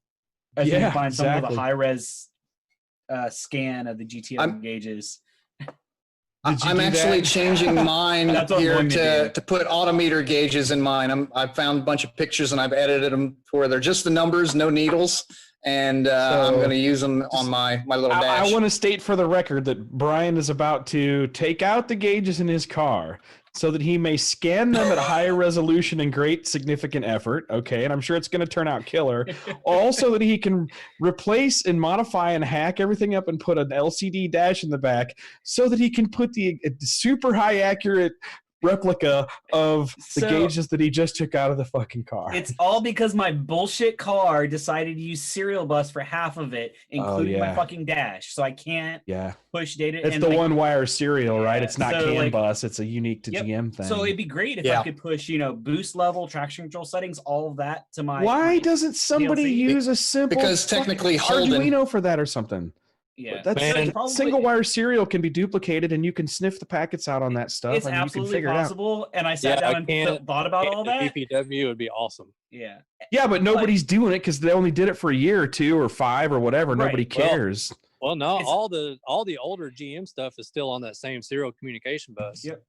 I think you find some of the high res scan of the GTO gauges. I'm actually changing mine here to put autometer gauges in mine. I've found a bunch of pictures and I've edited them where they're just the numbers, no needles. And I'm going to use them on my little dash. I want to state for the record that Brian is about to take out the gauges in his car so that he may scan them at higher resolution and great significant effort. Okay, and I'm sure it's going to turn out killer. Also that he can replace and modify and hack everything up and put an LCD dash in the back so that he can put the super high accurate replica of the gauges that he just took out of the fucking car. It's all because my bullshit car decided to use serial bus for half of it, including my fucking dash. So I can't push data. It's the one wire serial, right? It's not CAN bus. It's a unique to GM thing. So it'd be great if I could push, boost level, traction control settings, all of that to my. Why doesn't somebody use a simple because technically Arduino for that or something? Yeah, that's single wire serial can be duplicated, and you can sniff the packets out on that stuff. It's and absolutely you can figure possible. It out. And I sat down and thought about all that. DPW would be awesome. Yeah, but nobody's doing it because they only did it for a year or 2 or 5 or whatever. Right. Nobody cares. Well, no, all the older GM stuff is still on that same serial communication bus. Yep.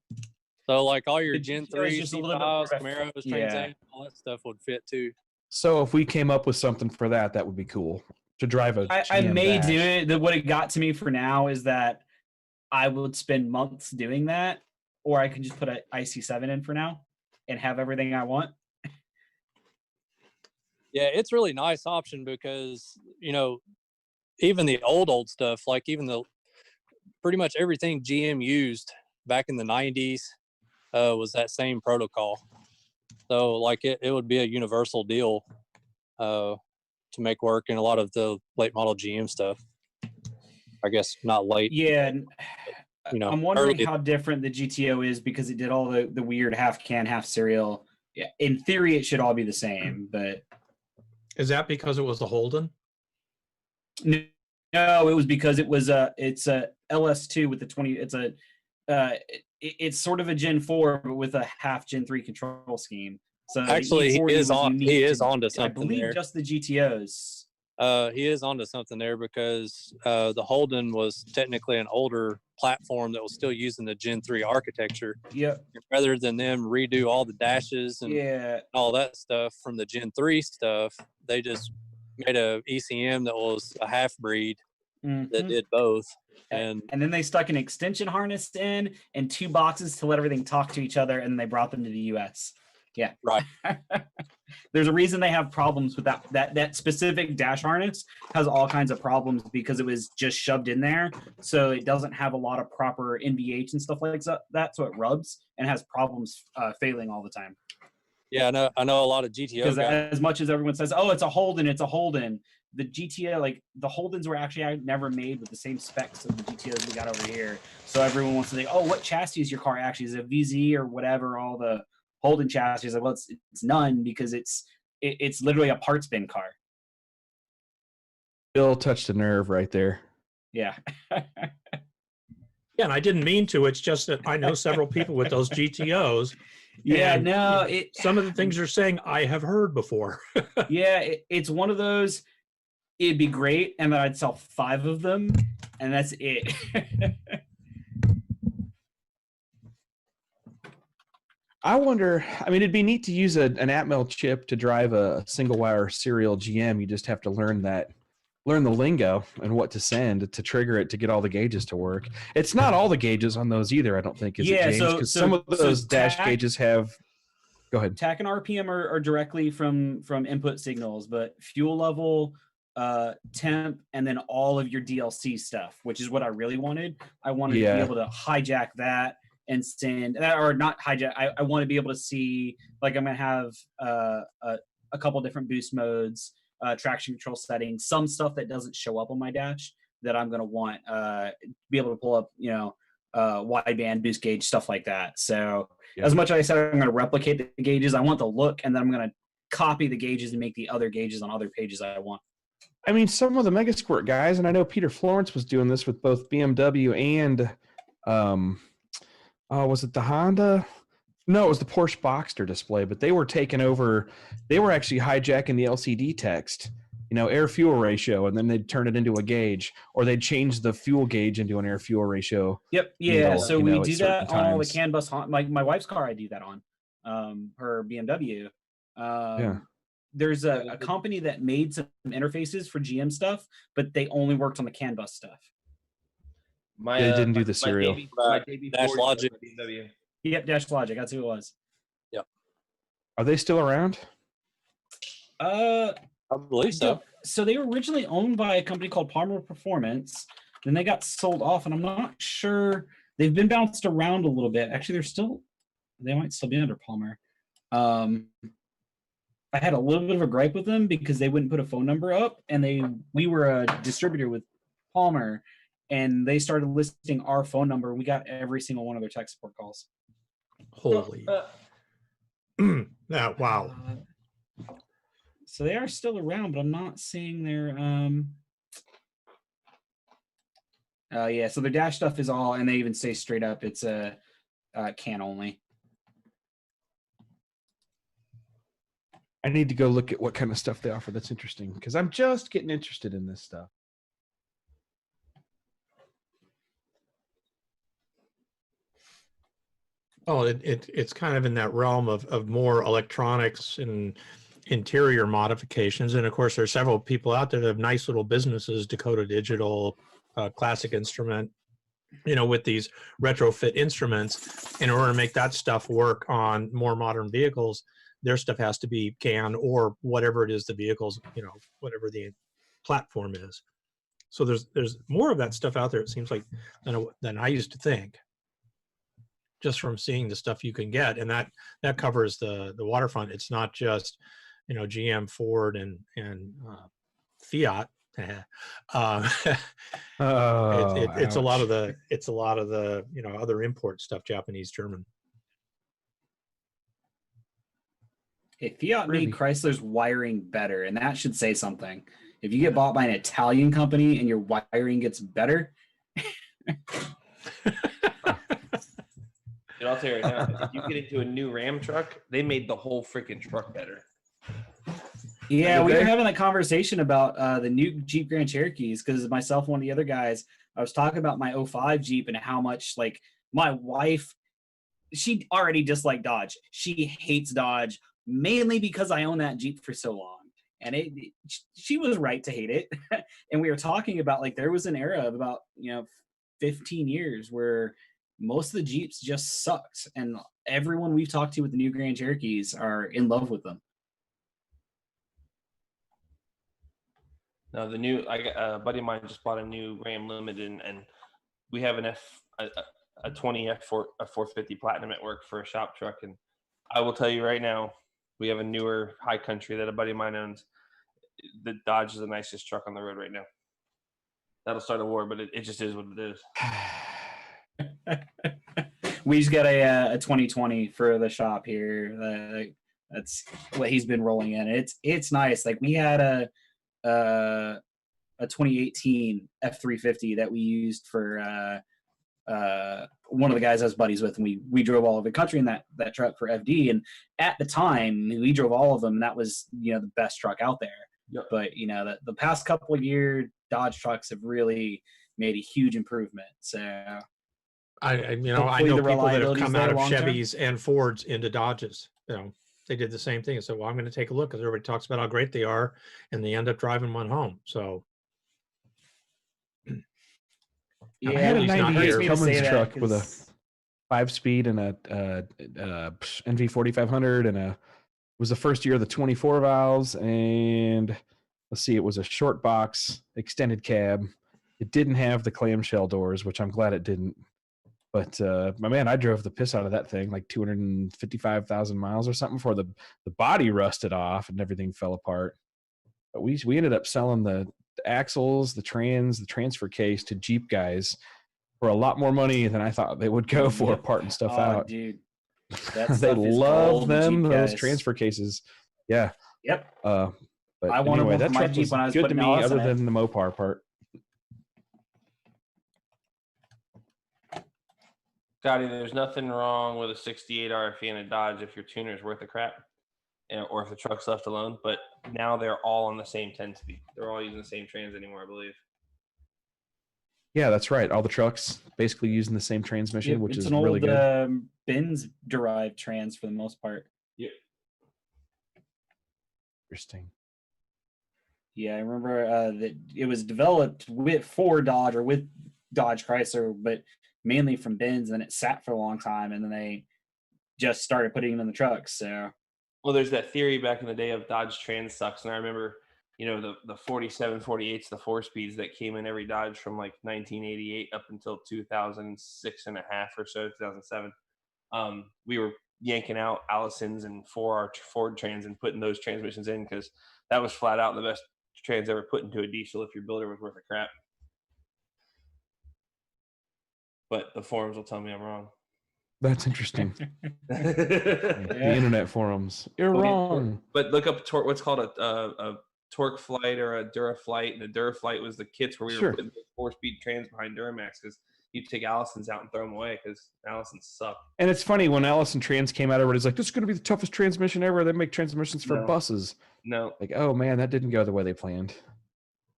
So like all your Gen 3, C5s, Camaros, Trans all that stuff would fit too. So if we came up with something for that, that would be cool. To drive a I may dash. Do it. What it got to me for now is that I would spend months doing that, or I can just put an IC7 in for now and have everything I want. Yeah, it's really nice option because, even the old stuff, like even pretty much everything GM used back in the 90s was that same protocol. So like it would be a universal deal to make work in a lot of the late model GM stuff. I guess not late. Yeah. I'm wondering how different the GTO is because it did all the weird half CAN, half serial. Yeah. In theory, it should all be the same, but. Is that because it was the Holden? No, it was because it's a LS2 with the 20. It's sort of a Gen 4, but with a half Gen 3 control scheme. So actually, he is onto something. I believe there. Just the GTOs. He is onto something there because the Holden was technically an older platform that was still using the Gen 3 architecture. Yep. Rather than them redo all the dashes and all that stuff from the Gen 3 stuff, they just made a ECM that was a half breed that did both. And then they stuck an extension harness in and 2 boxes to let everything talk to each other, and they brought them to the US. Yeah. Right. There's a reason they have problems with that specific dash harness has all kinds of problems because it was just shoved in there. So it doesn't have a lot of proper NVH and stuff like that. So it rubs and has problems failing all the time. Yeah, I know a lot of GTO Because guys. as much as everyone says, oh, it's a Holden, the GTO, like the Holdens were actually never made with the same specs of the GTOs we got over here. So everyone wants to think, oh, what chassis is your car actually? Is it a VZ or whatever? All the Holden chassis, like, well, it's none because it's literally a parts bin car. Bill touched a nerve right there. Yeah. Yeah, and I didn't mean to. It's just that I know several people with those GTOs. Yeah, and no, some of the things you're saying I have heard before. Yeah, it's one of those. It'd be great, and then I'd sell 5 of them, and that's it. I wonder, I mean, it'd be neat to use an Atmel chip to drive a single wire serial GM. You just have to learn the lingo and what to send to trigger it to get all the gauges to work. It's not all the gauges on those either, I don't think, is it, James? Because some of those dash gauges have, go ahead. TAC and RPM are directly from input signals, but fuel level, temp, and then all of your DLC stuff, which is what I really wanted. I wanted to be able to hijack that and send, or not hijack. I want to be able to see, like, I'm going to have a couple different boost modes, traction control settings, some stuff that doesn't show up on my dash that I'm going to want be able to pull up, wideband boost gauge, stuff like that. So as much as I said I'm going to replicate the gauges, I want the look, and then I'm going to copy the gauges and make the other gauges on other pages I want. I mean, some of the Megasquirt guys, and I know Peter Florence was doing this with both BMW and was it the Honda? No, it was the Porsche Boxster display, but they were taking over. They were actually hijacking the LCD text, air fuel ratio, and then they'd turn it into a gauge, or they'd change the fuel gauge into an air fuel ratio. Yep. Yeah. So we do that on all the CAN bus. My wife's car, I do that on her BMW. There's a company that made some interfaces for GM stuff, but they only worked on the CAN bus stuff. They didn't do the serial. Dash Logic. Yep, Dash Logic. That's who it was. Yep. Are they still around? I believe so. So they were originally owned by a company called Palmer Performance. Then they got sold off, and I'm not sure. They've been bounced around a little bit. Actually, they might still be under Palmer. I had a little bit of a gripe with them because they wouldn't put a phone number up, and we were a distributor with Palmer, and they started listing our phone number. We got every single one of their tech support calls. Holy. Wow. So they are still around, but I'm not seeing their so their dash stuff is all, and they even say straight up it's a CAN only. I need to go look at what kind of stuff they offer. That's interesting because I'm just getting interested in this stuff. Oh, it's kind of in that realm of more electronics and interior modifications. And of course, there are several people out there that have nice little businesses, Dakota Digital, Classic Instrument, with these retrofit instruments. In order to make that stuff work on more modern vehicles, their stuff has to be CAN or whatever it is the vehicles, whatever the platform is. So there's more of that stuff out there, it seems like, than I used to think, just from seeing the stuff you can get. And that covers the waterfront. It's not just, GM, Ford, and Fiat. It's a lot of the other import stuff, Japanese, German. Hey, Fiat made Chrysler's wiring better, and that should say something. If you get bought by an Italian company and your wiring gets better. I'll tell you right now, if you get into a new Ram truck, they made the whole freaking truck better. Yeah, we were having that conversation about the new Jeep Grand Cherokees because myself and one of the other guys, I was talking about my 05 Jeep and how much, like, my wife, she already disliked Dodge. She hates Dodge, mainly because I own that Jeep for so long. and she was right to hate it. And we were talking about, like, there was an era of about 15 years where most of the Jeeps just sucked, and everyone we've talked to with the new Grand Cherokees are in love with them. No, the new, a buddy of mine just bought a new Ram Limited, and we have a 20 F450 Platinum at work for a shop truck. And I will tell you right now, we have a newer High Country that a buddy of mine owns. The Dodge is the nicest truck on the road right now. That'll start a war, but it just is what it is. We just got a 2020 for the shop here. That's what he's been rolling in. It's nice. Like, we had a 2018 F350 that we used for one of the guys I was buddies with, and we drove all over the country in that truck for FD. And at the time, we drove all of them, and that was the best truck out there. Yep. But the past couple of years, Dodge trucks have really made a huge improvement. So I know the people that have come out of long-term. Chevys and Fords into Dodges. They did the same thing. I said, well, I'm going to take a look, because everybody talks about how great they are, and they end up driving one home. So Yeah, I had a at least not 98 here. Cummins truck with a 5-speed and a NV 4500, and it was the first year of the 24 valves. And let's see, it was a short box extended cab. It didn't have the clamshell doors, which I'm glad it didn't. But my man, I drove the piss out of that thing, like 255,000 miles or something, before the body rusted off and everything fell apart. But we ended up selling the axles, the transfer case to Jeep guys for a lot more money than I thought they would go for, parting stuff out. Dude, They love them, those transfer cases. Yeah. Yep. But I wanted anyway, one for that my truck Jeep was when I was good to putting me, LS other in it. than the Mopar part. Scotty, there's nothing wrong with a 68 RFE and a Dodge if your tuner is worth a crap, or if the truck's left alone. But now they're all on the same 10-speed. They're all using the same trans anymore, I believe. Yeah, that's right. All the trucks basically using the same transmission, which it's is an really old good. Benz derived trans for the most part. Yep. Interesting. Yeah, I remember that it was developed for Dodge or with Dodge Chrysler, but mainly from Benz, and then it sat for a long time, and then they just started putting it in the trucks. So, well, there's that theory back in the day of Dodge trans sucks, and I remember, the 47, 48s, the 4-speeds that came in every Dodge from like 1988 up until 2006 and a half or so, 2007. We were yanking out Allisons and 4R Ford trans and putting those transmissions in, because that was flat out the best trans ever put into a diesel if your builder was worth a crap. But the forums will tell me I'm wrong. That's interesting. The internet forums. You're wrong. But look up what's called a Torque Flight or a Duraflight. And the Duraflight was the kits where we were putting 4-speed trans behind Duramax, because you take Allisons out and throw them away because Allisons suck. And it's funny, when Allison Trans came out, everybody's like, this is going to be the toughest transmission ever. They make transmissions for buses. No. Like, oh man, that didn't go the way they planned.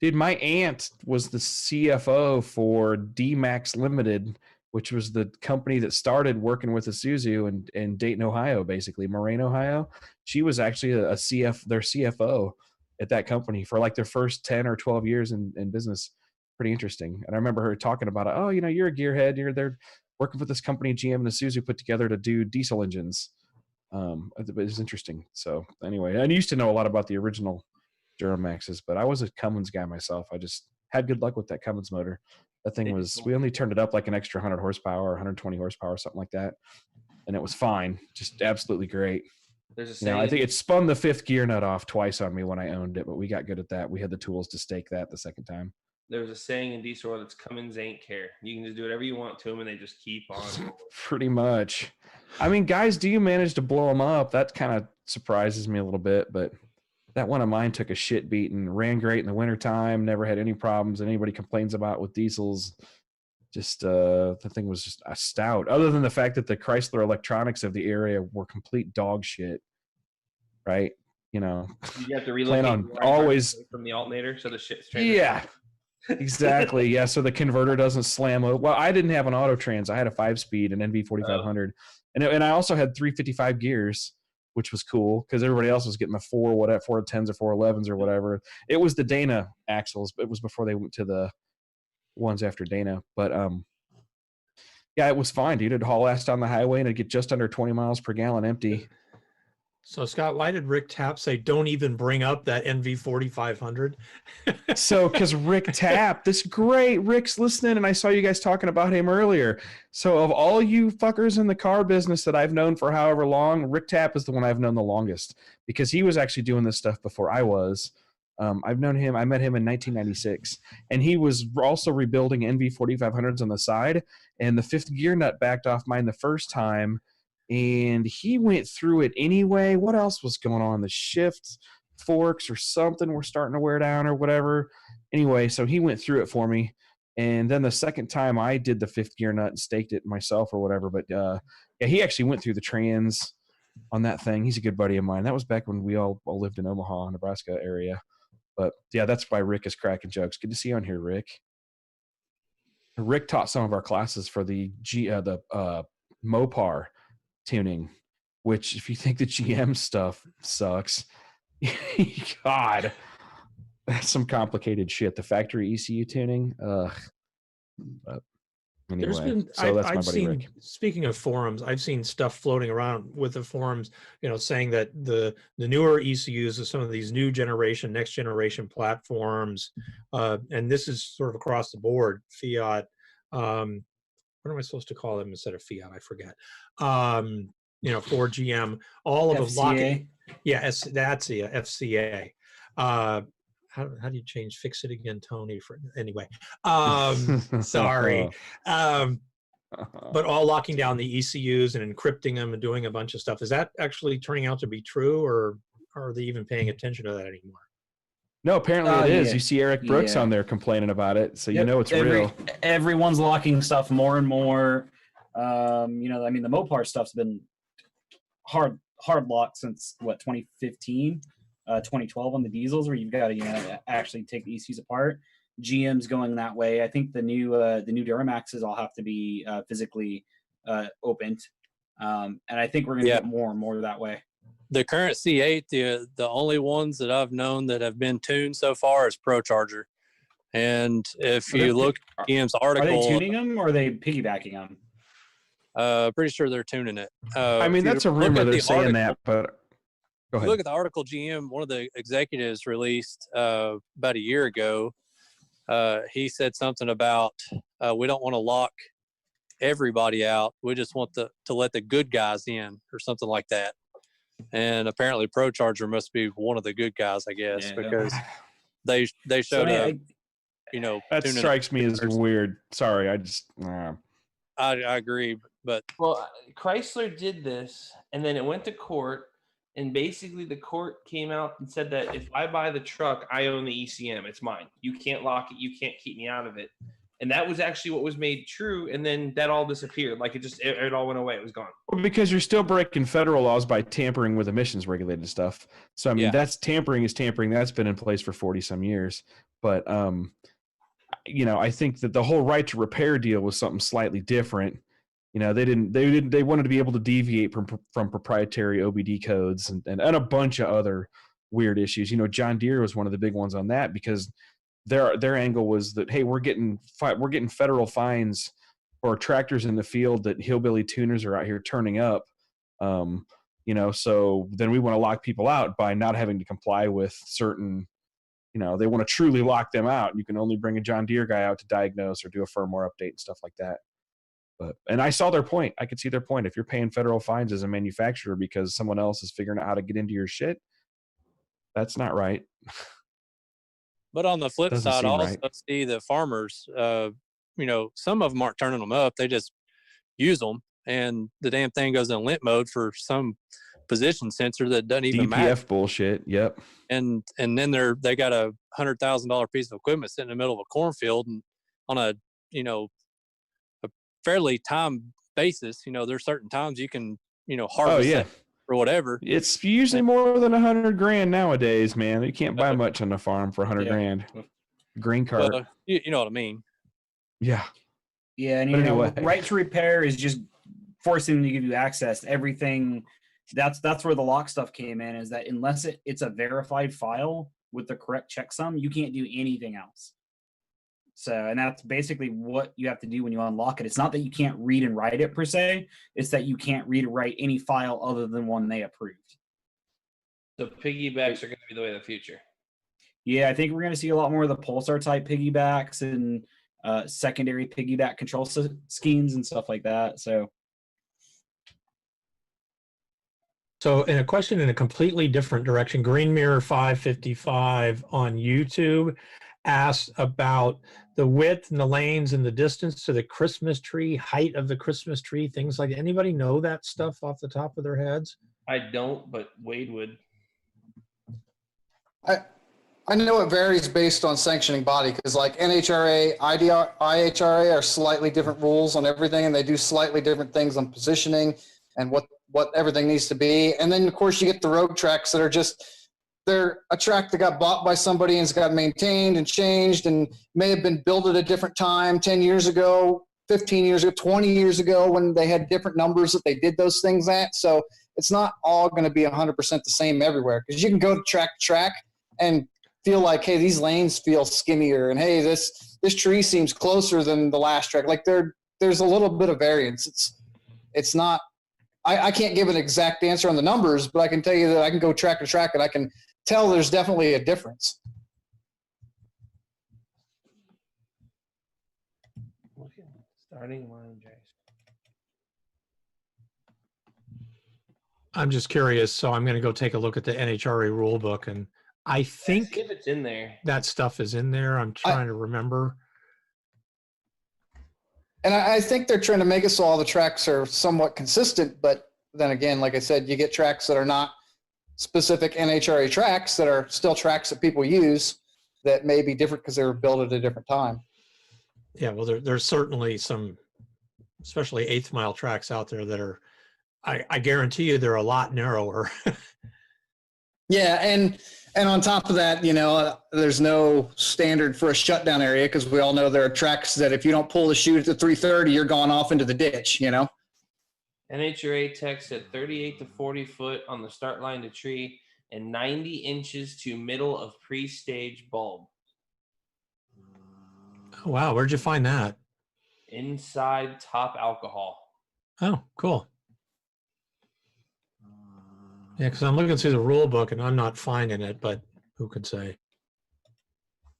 Dude, my aunt was the CFO for D-Max Limited, which was the company that started working with Isuzu in Dayton, Ohio, basically, Moraine, Ohio. She was actually their CFO at that company for like their first 10 or 12 years in business. Pretty interesting. And I remember her talking about it. Oh, you're a gearhead. They're working for this company, GM and Isuzu put together to do diesel engines. It was interesting. So anyway, I used to know a lot about the original Duramaxes, but I was a Cummins guy myself. I just had good luck with that Cummins motor. That thing we only turned it up like an extra 100 horsepower or 120 horsepower, something like that. And it was fine. Just absolutely great. There's a saying, I think it spun the 5th gear nut off twice on me when I owned it, but we got good at that. We had the tools to stake that the second time. There was a saying in diesel world, it's Cummins ain't care. You can just do whatever you want to them, and they just keep on. Pretty much. I mean, guys, do you manage to blow them up? That kind of surprises me a little bit, but that one of mine took a shit beating, ran great in the wintertime, never had any problems that anybody complains about with diesels. Just the thing was just a stout, other than the fact that the Chrysler electronics of the area were complete dog shit, right? You have to relocate on always from the alternator, so the shit's straight. Yeah, exactly. Yeah, so the converter doesn't slam over. Well, I didn't have an auto trans. I had a 5-speed, an NV 4500, and I also had 355 gears. which was cool because everybody else was getting the 410s or 411s or whatever. It was the Dana axles, but it was before they went to the ones after Dana. But yeah, it was fine, dude. It'd haul ass down the highway and it'd get just under 20 miles per gallon empty. So Scott, why did Rick Tapp say don't even bring up that NV 4500? So, because Rick Tapp, this great Rick's listening, and I saw you guys talking about him earlier. So, of all you fuckers in the car business that I've known for however long, Rick Tapp is the one I've known the longest because he was actually doing this stuff before I was. I've known him. I met him in 1996, and he was also rebuilding NV 4500s on the side, and the fifth gear nut backed off mine the first time, and he went through it anyway. What else was going on? The shifts, forks, or something were starting to wear down or whatever. Anyway, so he went through it for me, and then the second time I did the fifth gear nut and staked it myself or whatever. But yeah, he actually went through the trans on that thing. He's a good buddy of mine. That was back when we all lived in Omaha, Nebraska area. But yeah, that's why Rick is cracking jokes. Good to see you on here, Rick. Rick taught some of our classes for the Mopar tuning, which if you think the GM stuff sucks, God, that's some complicated shit. The factory ECU tuning. But anyway, so that's my buddy Rick. Speaking of forums, I've seen stuff floating around with the forums, saying that the newer ECUs of some of these new generation, next generation platforms, and this is sort of across the board, Fiat, what am I supposed to call them instead of Fiat? I forget. Ford, GM, all of them locking. Yeah, that's the FCA. How do you change? Fix it again, Tony. Anyway, sorry. But all locking down the ECUs and encrypting them and doing a bunch of stuff. Is that actually turning out to be true, or are they even paying attention to that anymore? No, apparently it is. Yeah. You see Eric Brooks on there complaining about it, so you know it's real. Everyone's locking stuff more and more. The Mopar stuff's been hard locked since 2015, 2012 on the diesels, where you've got to actually take the ECUs apart. GM's going that way. I think the new Duramaxes all have to be physically opened, and I think we're going to get more and more that way. The current C8, the only ones that I've known that have been tuned so far is ProCharger. And if you look at GM's article, are they tuning them or are they piggybacking them? Pretty sure they're tuning it. That's a rumor they're saying that, but go ahead. Look at the article GM, one of the executives released about a year ago. He said something about we don't want to lock everybody out. We just want to let the good guys in or something like that. And apparently ProCharger must be one of the good guys, I guess, because they showed up. That strikes me as weird. Sorry, I agree, but Chrysler did this, and then it went to court, and basically the court came out and said that if I buy the truck, I own the ECM. It's mine. You can't lock it. You can't keep me out of it. And that was actually what was made true, and then that all disappeared. Like it all went away. It was gone. Well, because you're still breaking federal laws by tampering with emissions regulated stuff. So that's tampering is tampering. That's been in place for 40 some years. But I think that the whole right to repair deal was something slightly different. They wanted to be able to deviate from proprietary OBD codes and a bunch of other weird issues. John Deere was one of the big ones on that because their angle was that, hey, we're getting federal fines for tractors in the field that hillbilly tuners are out here turning up. So then we want to lock people out by not having to comply with certain, they want to truly lock them out. You can only bring a John Deere guy out to diagnose or do a firmware update and stuff like that. And I saw their point. I could see their point. If you're paying federal fines as a manufacturer because someone else is figuring out how to get into your shit, that's not right. But on the flip side, I also see the farmers, some of them aren't turning them up. They just use them, and the damn thing goes in limp mode for some position sensor that doesn't even matter. DPF bullshit. Yep. And then they got a $100,000 piece of equipment sitting in the middle of a cornfield, and on a a fairly time basis, there's certain times you can harvest that or whatever. It's usually more than $100,000 nowadays, man. You can't buy much on the farm for $100,000. Green cart. You know what I mean? Yeah. Yeah, and right to repair is just forcing them to give you access to everything that's where the lock stuff came in, is that unless it's a verified file with the correct checksum, you can't do anything else. So, and that's basically what you have to do when you unlock it. It's not that you can't read and write it per se, it's that you can't read or write any file other than one they approved. So piggybacks are going to be the way of the future. Yeah, I think we're going to see a lot more of the Pulsar type piggybacks and secondary piggyback control schemes and stuff like that. So in a question in a completely different direction, Green Mirror 555 on YouTube asked about the width and the lanes and the distance to the Christmas tree, height of the Christmas tree, things like that. Anybody know that stuff off the top of their heads? I don't, but Wade would. I know it varies based on sanctioning body, because like NHRA, IHRA are slightly different rules on everything, and they do slightly different things on positioning and what everything needs to be. And then of course you get the road tracks that are just, they're a track that got bought by somebody and it's got maintained and changed and may have been built at a different time 10 years ago, 15 years ago, 20 years ago, when they had different numbers that they did those things at. So it's not all going to be 100% the same everywhere, because you can go to track and feel like, hey, these lanes feel skinnier, and hey, this tree seems closer than the last track. Like there's a little bit of variance. It's not, I can't give an exact answer on the numbers, but I can tell you that I can go track to track and I can tell there's definitely a difference. Starting line, Jason. I'm just curious, so I'm going to go take a look at the NHRA rule book, and I think if it's in there, that stuff is in there. I'm trying to remember. And I think they're trying to make it so all the tracks are somewhat consistent, but then again, like I said, you get tracks that are not specific NHRA tracks that are still tracks that people use that may be different because they were built at a different time. Yeah, well, there's certainly some, especially 1/8 mile tracks out there that are, I guarantee you they're a lot narrower. Yeah, and on top of that, there's no standard for a shutdown area, because we all know there are tracks that if you don't pull the chute at the 330, you're gone off into the ditch, NHRA text at 38 to 40 foot on the start line to tree and 90 inches to middle of pre-stage bulb. Oh, wow, where'd you find that? Inside top alcohol. Oh, cool. Yeah, because I'm looking through the rule book and I'm not finding it, but who could say?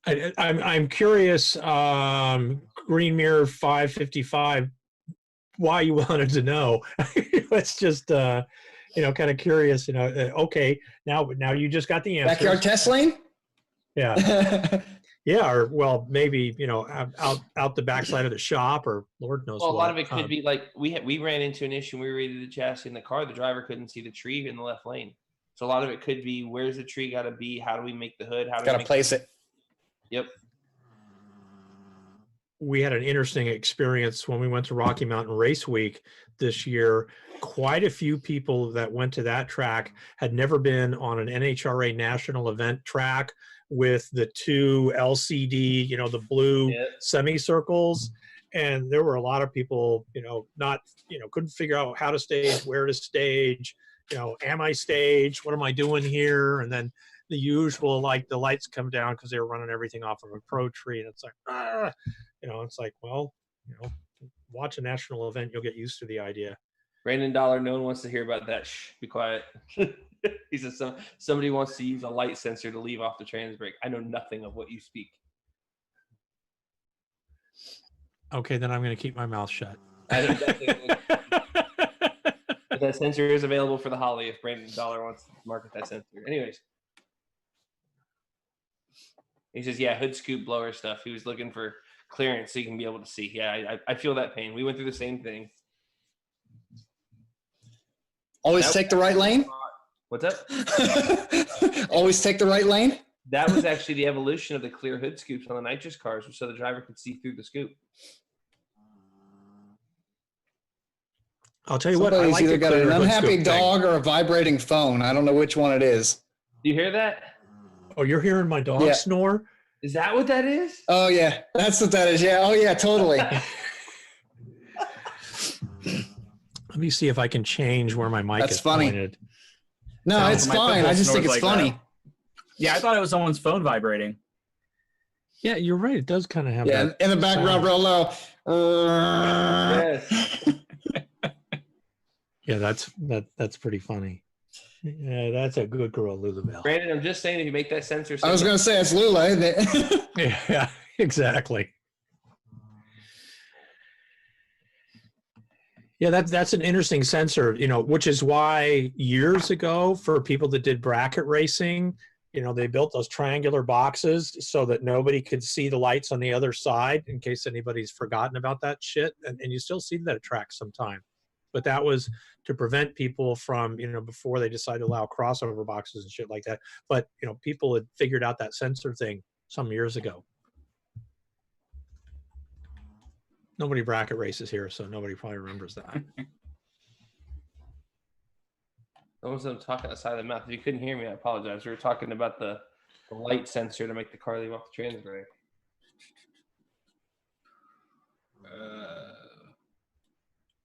I'm curious, Green Mirror 555, why you wanted to know. It's just, kind of curious, okay, now you just got the answer. Backyard test lane? Yeah. Yeah, or well, maybe out the backside of the shop, or Lord knows. Well, a what. lot of it could be like we ran into an issue when we rated the chassis in the car. The driver couldn't see the tree in the left lane, so a lot of it could be, where's the tree got to be? How do we make the hood? How do we place it? Yep. We had an interesting experience when we went to Rocky Mountain Race Week this year. Quite a few people that went to that track had never been on an NHRA national event track with the two LCD, the blue semicircles. And there were a lot of people, couldn't figure out how to stage, where to stage, am I staged? What am I doing here? And then the usual, like the lights come down because they were running everything off of a pro tree. And it's like, it's like, well, watch a national event, you'll get used to the idea. Brandon Dollar, no one wants to hear about that. Shh, be quiet. He says somebody wants to use a light sensor to leave off the trans brake. I know nothing of what you speak. Okay, then I'm going to keep my mouth shut. But that sensor is available for the Holly if Brandon Dollar wants to market that sensor. Anyways. He says, yeah, hood scoop blower stuff. He was looking for clearance so you can be able to see. Yeah, I feel that pain. We went through the same thing. Always take the right lane? What's up? Always take the right lane? That was actually the evolution of the clear hood scoops on the nitrous cars, so the driver could see through the scoop. I'll tell you Somebody's what, I like either got an unhappy dog dog or a vibrating phone. I don't know which one it is. Do you hear that? Oh, you're hearing my dog snore? Is that what that is? Oh, yeah. That's what that is. Yeah. Oh, yeah, totally. Let me see if I can change where my mic That's is funny. pointed. No, Sounds it's like my fine. I phone just think snores it's like funny. that. Yeah, I thought it was someone's phone vibrating. Yeah, you're right. It does kind of have Yeah, that. in the background, sound. real low. Yes. Yeah, that's pretty funny. Yeah, that's a good girl, Lulabelle. Brandon, I'm just saying, if you make that sensor, I was going to say it's Lula, isn't it? Yeah, exactly. Yeah, that's an interesting sensor, which is why years ago for people that did bracket racing, they built those triangular boxes so that nobody could see the lights on the other side in case anybody's forgotten about that shit. And you still see that at tracks sometime. But that was to prevent people from, before they decided to allow crossover boxes and shit like that. But, people had figured out that sensor thing some years ago. Nobody bracket races here, so nobody probably remembers that. Almost I'm talking outside of the mouth. If you couldn't hear me, I apologize. We were talking about the light sensor to make the car leave off the trans brake.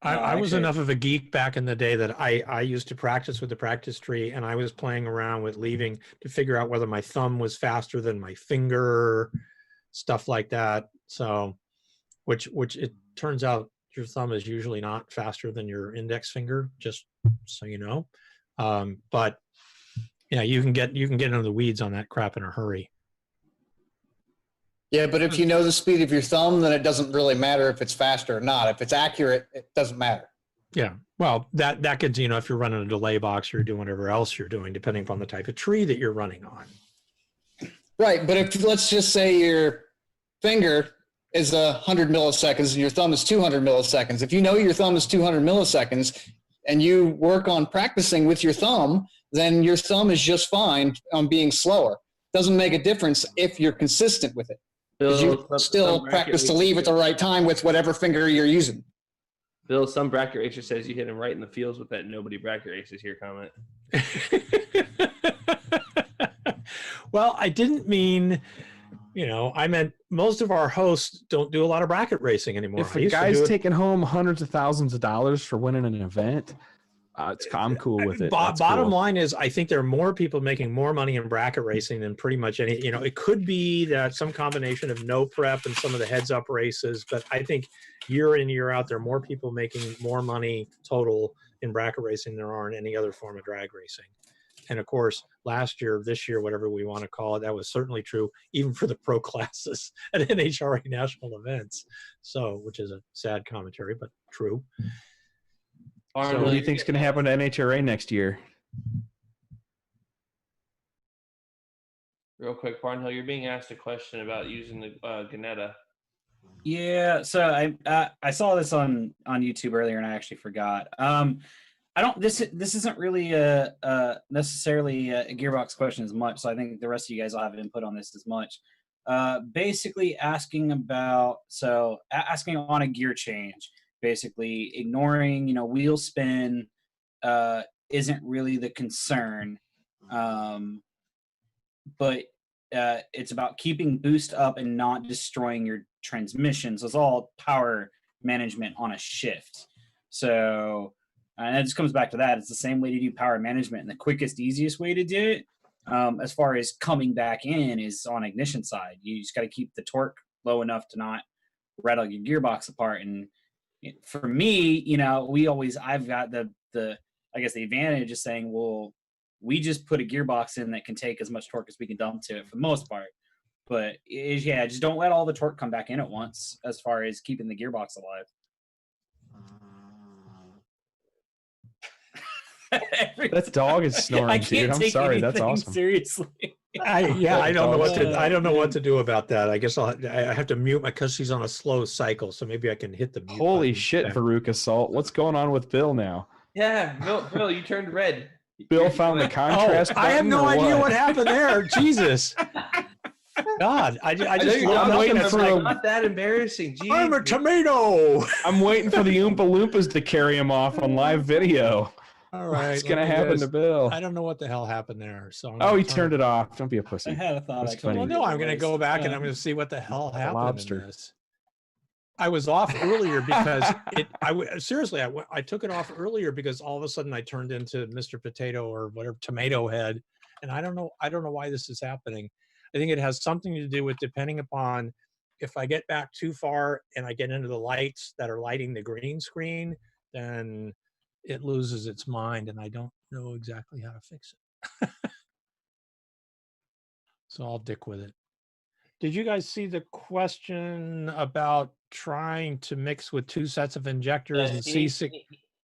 I was enough of a geek back in the day that I used to practice with the practice tree, and I was playing around with leaving to figure out whether my thumb was faster than my finger, stuff like that. So, which it turns out your thumb is usually not faster than your index finger, just so you know. But yeah, you can get into the weeds on that crap in a hurry. Yeah, but if you know the speed of your thumb, then it doesn't really matter if it's faster or not. If it's accurate, it doesn't matter. Yeah, well, that could, if you're running a delay box or doing whatever else you're doing, depending upon the type of tree that you're running on. Right, but if let's just say your finger is 100 milliseconds and your thumb is 200 milliseconds. If you know your thumb is 200 milliseconds and you work on practicing with your thumb, then your thumb is just fine on being slower. Doesn't make a difference if you're consistent with it. Because you still practice to leave at the right time with whatever finger you're using. Bill, some bracket racer says you hit him right in the feels with that nobody bracket races here comment. Well, I didn't mean, I meant most of our hosts don't do a lot of bracket racing anymore. If a guy's taking home hundreds of thousands of dollars for winning an event, I'm cool with it. Bottom line is, I think there are more people making more money in bracket racing than pretty much any. It could be that some combination of no prep and some of the heads-up races, but I think year in, year out, there are more people making more money total in bracket racing than there are in any other form of drag racing. And of course, last year, this year, whatever we want to call it, that was certainly true, even for the pro classes at NHRA national events. So, which is a sad commentary, but true. So what do you think's going to happen to NHRA next year? Real quick, Barnhill, you're being asked a question about using the Ganetta. Yeah, so I saw this on YouTube earlier and I actually forgot. This isn't really necessarily a gearbox question as much, so I think the rest of you guys will have input on this as much. Basically asking on a gear change. Basically ignoring, wheel spin isn't really the concern, but it's about keeping boost up and not destroying your transmission. So it's all power management on a shift. So and it just comes back to that. It's the same way to do power management, and the quickest, easiest way to do it, as far as coming back in, is on ignition side. You just got to keep the torque low enough to not rattle your gearbox apart. And for me, I've got the advantage of saying, well, we just put a gearbox in that can take as much torque as we can dump to it for the most part. But just don't let all the torque come back in at once as far as keeping the gearbox alive. That dog is snoring, dude. I'm sorry. That's awesome. Seriously. I don't know what to do about that. I guess I have to mute because she's on a slow cycle, so maybe I can hit the mute Holy button. shit, Veruca Salt. What's going on with Bill now? Yeah, Bill, you turned red. Bill found the contrast I have button, no or idea what happened there. Jesus. God, I just I'm waiting for not that embarrassing. Jeez. I'm a tomato. I'm waiting for the Oompa Loompas to carry him off on live video. All right. What's going to happen to Bill? I don't know what the hell happened there. So he turned it off. Don't be a pussy. I had a thought. That's funny. Well, no, I'm going to go back and I'm going to see what the hell happened. Lobster. In this. I was off earlier because seriously, I took it off earlier because all of a sudden I turned into Mr. Potato or whatever, Tomato Head. And I don't know why this is happening. I think it has something to do with depending upon if I get back too far and I get into the lights that are lighting the green screen, then it loses its mind and I don't know exactly how to fix it. So I'll dick with it. Did you guys see the question about trying to mix with 2 sets of injectors and C6?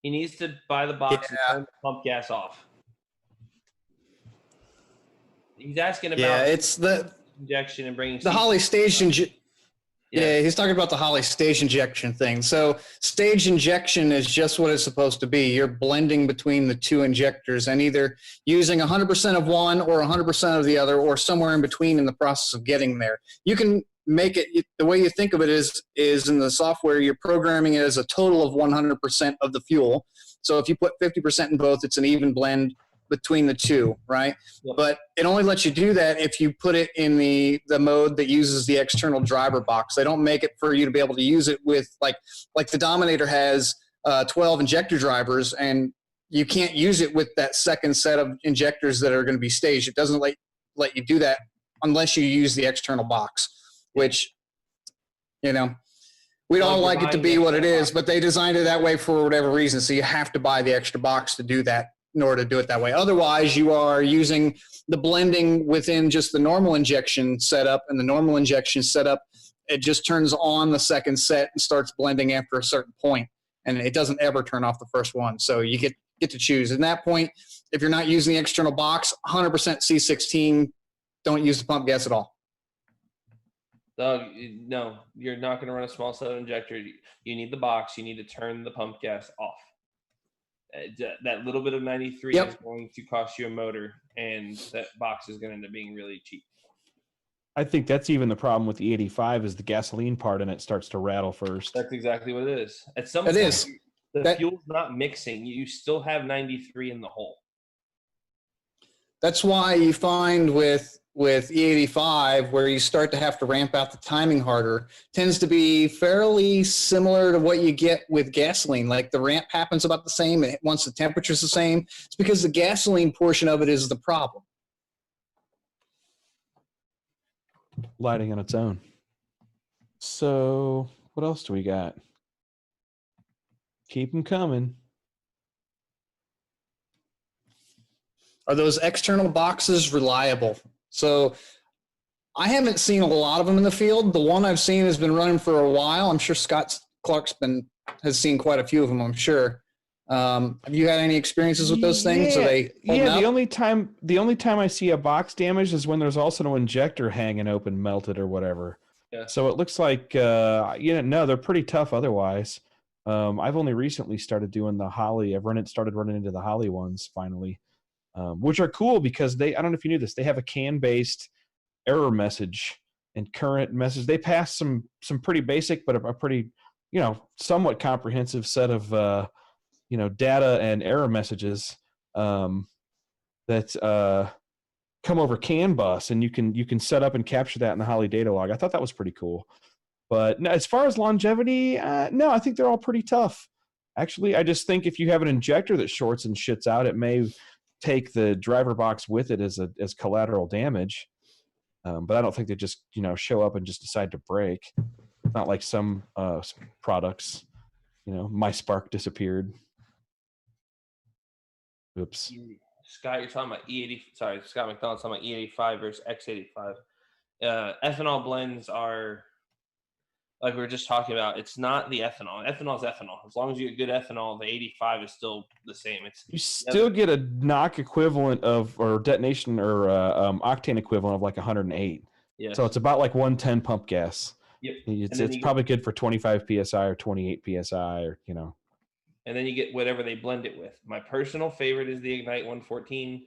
He needs to buy the box and turn the pump gas off. He's asking about it's the injection and bringing the Holly station. Yeah, he's talking about the Holly stage injection thing. So stage injection is just what it's supposed to be. You're blending between the 2 injectors and either using 100% of one or 100% of the other or somewhere in between in the process of getting there. You can make it, the way you think of it is in the software, you're programming it as a total of 100% of the fuel. So if you put 50% in both, it's an even blend between the 2, right? Yep. But it only lets you do that if you put it in the mode that uses the external driver box. They don't make it for you to be able to use it with like the Dominator has 12 injector drivers, and you can't use it with that second set of injectors that are going to be staged. It doesn't let you do that unless you use the external box, which, you know, we'd all like it to be what it is, but they designed it that way for whatever reason. So you have to buy the extra box to do that in order to do it that way. Otherwise, you are using the blending within just the normal injection setup, and the normal injection setup, it just turns on the second set and starts blending after a certain point, and it doesn't ever turn off the first one. So you get to choose. At that point, if you're not using the external box, 100% C16, don't use the pump gas at all. No, you're not going to run a small set of injector. You need the box. You need to turn the pump gas off. That little bit of 93 is going to cost you a motor, and that box is going to end up being really cheap. I think that's even the problem with the 85 is the gasoline part, and it starts to rattle first. That's exactly what it is. At some point, the fuel's not mixing. You still have 93 in the hole. That's why you find with E85, where you start to have to ramp out the timing harder, tends to be fairly similar to what you get with gasoline. Like the ramp happens about the same once the temperature's the same. It's because the gasoline portion of it is the problem. Lighting on its own. So what else do we got? Keep them coming. Are those external boxes reliable? So I haven't seen a lot of them in the field. The one I've seen has been running for a while. I'm sure Scott Clark's has seen quite a few of them, I'm sure. Have you had any experiences with those things? The only time I see a box damaged is when there's also no injector hanging open, melted or whatever. Yeah. So it looks like, no, they're pretty tough otherwise. I've only recently started doing the Holly. Started running into the Holly ones finally. Which are cool because I don't know if you knew this, they have a CAN-based error message and current message. They pass some pretty basic, but a pretty, somewhat comprehensive set of, data and error messages that come over CAN bus, and you can set up and capture that in the Holly data log. I thought that was pretty cool. But as far as longevity, no, I think they're all pretty tough. Actually, I just think if you have an injector that shorts and shits out, it may take the driver box with it as collateral damage, but I don't think they just show up and just decide to break. Not like some products. My spark disappeared. Oops. Scott, you're talking about E80. Sorry, Scott McDonald's talking about E85 versus X85. Ethanol blends are, like we were just talking about, it's not the ethanol. Ethanol is ethanol. As long as you get good ethanol, the 85 is still the same. You still get a knock equivalent or detonation or octane equivalent of like 108. Yeah. So it's about like 110 pump gas. Yep. It's probably good for 25 psi or 28 psi or And then you get whatever they blend it with. My personal favorite is the Ignite 114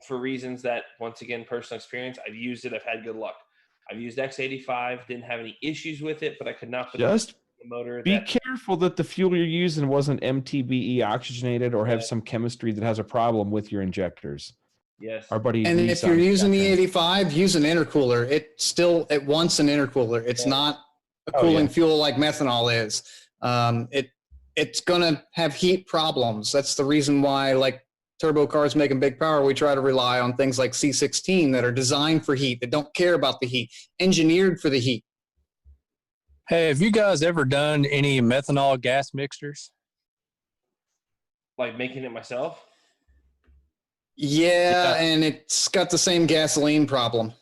for reasons that, once again, personal experience. I've used it. I've had good luck. I've used X85, didn't have any issues with it, but I could not put just the motor. Be careful that the fuel you're using wasn't MTBE oxygenated or have some chemistry that has a problem with your injectors. Yes. Our buddy. And if you're using the 85, use an intercooler. It wants an intercooler. It's not a cooling fuel like methanol is. It's going to have heat problems. That's the reason why, like turbo cars making big power, we try to rely on things like C16 that are designed for heat, that don't care about the heat, engineered for the heat. Hey, have you guys ever done any methanol gas mixtures? Like making it myself? Yeah, and it's got the same gasoline problem.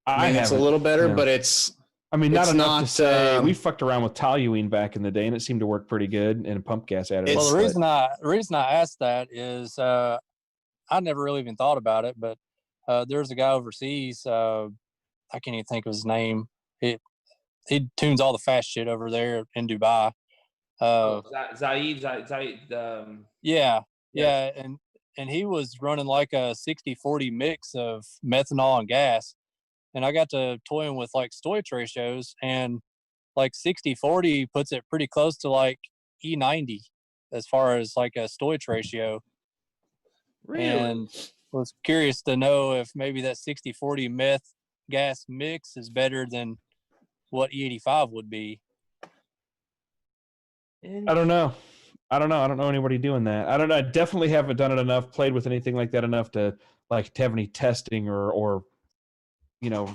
I mean, it's a little better, but it's... I mean, not it's enough not, to say. We fucked around with toluene back in the day, and it seemed to work pretty good in a pump gas additive. Well, the reason I asked that is I never really even thought about it, but there's a guy overseas. I can't even think of his name. He tunes all the fast shit over there in Dubai. Zaid. Yeah, and he was running like a 60-40 mix of methanol and gas. And I got to toying with like stoich ratios, and like 60-40 puts it pretty close to like E90 as far as like a stoich ratio. Really? And was curious to know if maybe that 60-40 meth gas mix is better than what E85 would be. I don't know. I don't know anybody doing that. I don't know. I definitely haven't done it enough, played with anything like that enough to have any testing or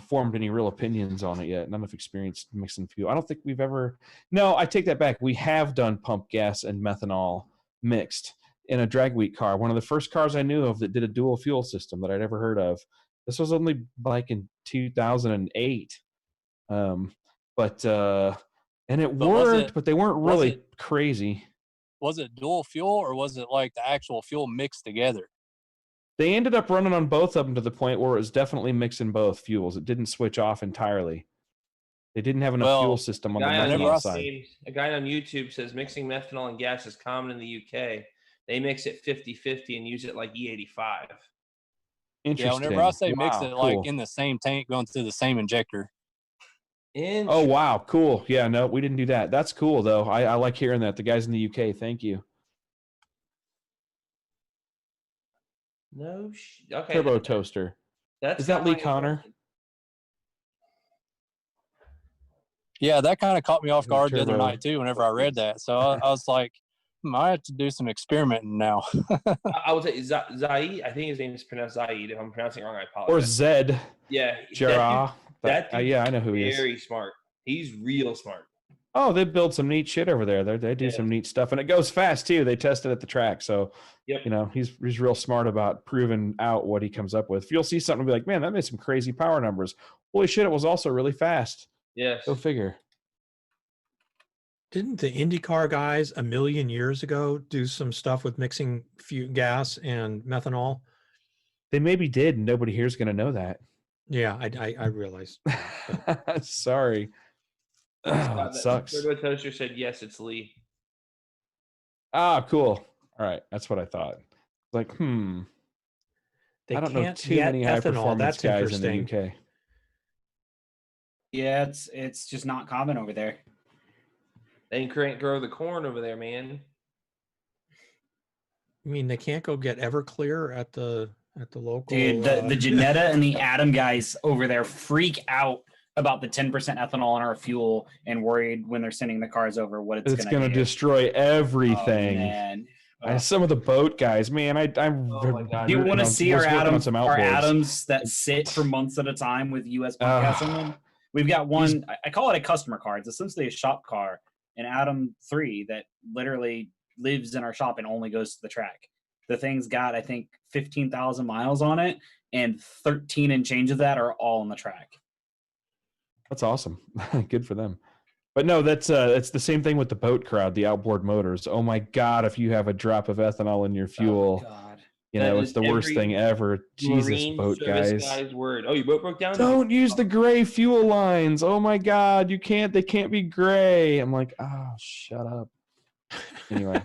formed any real opinions on it yet. Not enough experience mixing fuel. I don't think we've ever. No, I take that back. We have done pump gas and methanol mixed in a drag week car. One of the first cars I knew of that did a dual fuel system that I'd ever heard of. This was only like in 2008. And it worked, but they weren't really crazy. Was it dual fuel, or was it like the actual fuel mixed together? They ended up running on both of them to the point where it was definitely mixing both fuels. It didn't switch off entirely. They didn't have enough fuel system on the methanol side. A guy on YouTube says mixing methanol and gas is common in the UK. They mix it 50-50 and use it like E85. Interesting. Yeah, whenever I say mix it, like in the same tank going through the same injector. Oh, wow. Cool. Yeah, no, we didn't do that. That's cool, though. I like hearing that. The guys in the UK, thank you. No, okay. Turbo toaster. Is that Lee Connor? Yeah, that kind of caught me off guard the other night too. Whenever I read that, so I was like, I have to do some experimenting now. I would say Zaid. I think his name is pronounced Zaid. If I'm pronouncing it wrong, I apologize. Or Zed. Yeah, Jarrah. Yeah, I know who he is. Very smart. He's real smart. Oh, they build some neat shit over there. They do some neat stuff, and it goes fast too. They test it at the track, so he's real smart about proving out what he comes up with. If you'll see something and be like, man, that made some crazy power numbers. Holy shit, it was also really fast. Yes. Go figure. Didn't the IndyCar guys a million years ago do some stuff with mixing gas and methanol? They maybe did, and nobody here's going to know that. Yeah, I realized. Sorry. It sucks. Turbo Toaster said, yes, it's Lee. Ah, cool. All right. That's what I thought. Like, I don't know too many high-performance guys in the UK. Yeah, it's just not common over there. They can't grow the corn over there, man. I mean, they can't go get Everclear at the local. Dude, the Janetta and the Atom guys over there freak out about the 10% ethanol in our fuel and worried when they're sending the cars over what it's going to destroy everything. Oh, man. Some of the boat guys, man, I'm. Oh my God. Do you want to see our Atoms that sit for months at a time with US pump gas in them? We've got one. I call it a customer car. It's essentially a shop car, an Atom 3 that literally lives in our shop and only goes to the track. The thing's got, I think, 15,000 miles on it, and 13 and change of that are all on the track. That's awesome. Good for them. But no, it's the same thing with the boat crowd, the outboard motors. Oh my God, if you have a drop of ethanol in your fuel, it's the worst thing ever. Jesus, boat guys. Guy's word. Oh, your boat broke down? Don't use the gray fuel lines. Oh my God, they can't be gray. I'm like, oh, shut up. Anyway.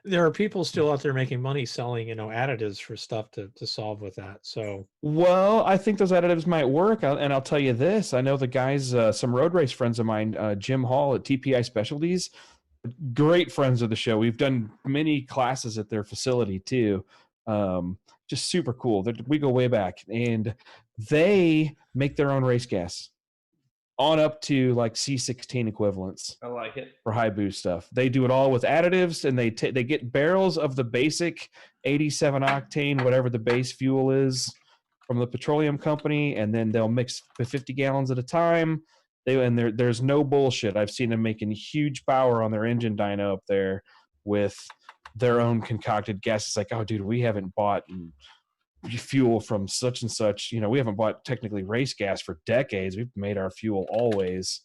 There are people still out there making money selling, additives for stuff to solve with that. So, well, I think those additives might work. And I'll tell you this: I know the guys, some road race friends of mine, Jim Hall at TPI Specialties, great friends of the show. We've done many classes at their facility too. just super cool. We go way back, and they make their own race gas on up to like C16 equivalents. I like it. For high boost stuff. They do it all with additives, and they get barrels of the basic 87 octane, whatever the base fuel is, from the petroleum company, and then they'll mix 50 gallons at a time. There's no bullshit. I've seen them making huge power on their engine dyno up there with their own concocted gas. It's like, oh, dude, we haven't bought fuel from such and such. We haven't bought technically race gas for decades. We've made our fuel always.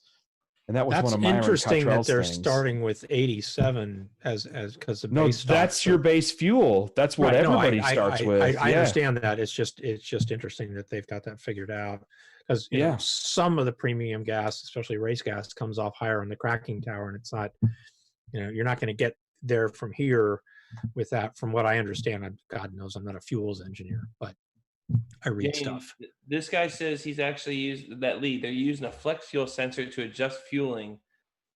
And that was one of my interesting that they're things. Starting with 87 as because the no, base that's your base fuel. That's what everybody starts with. I understand that. It's just interesting that they've got that figured out, because you know, some of the premium gas, especially race gas, comes off higher on the cracking tower, and it's not, you're not going to get there from here with that. From what I understand, God knows I'm not a fuels engineer, but I read stuff. This guy says he's actually used that lead. They're using a flex fuel sensor to adjust fueling,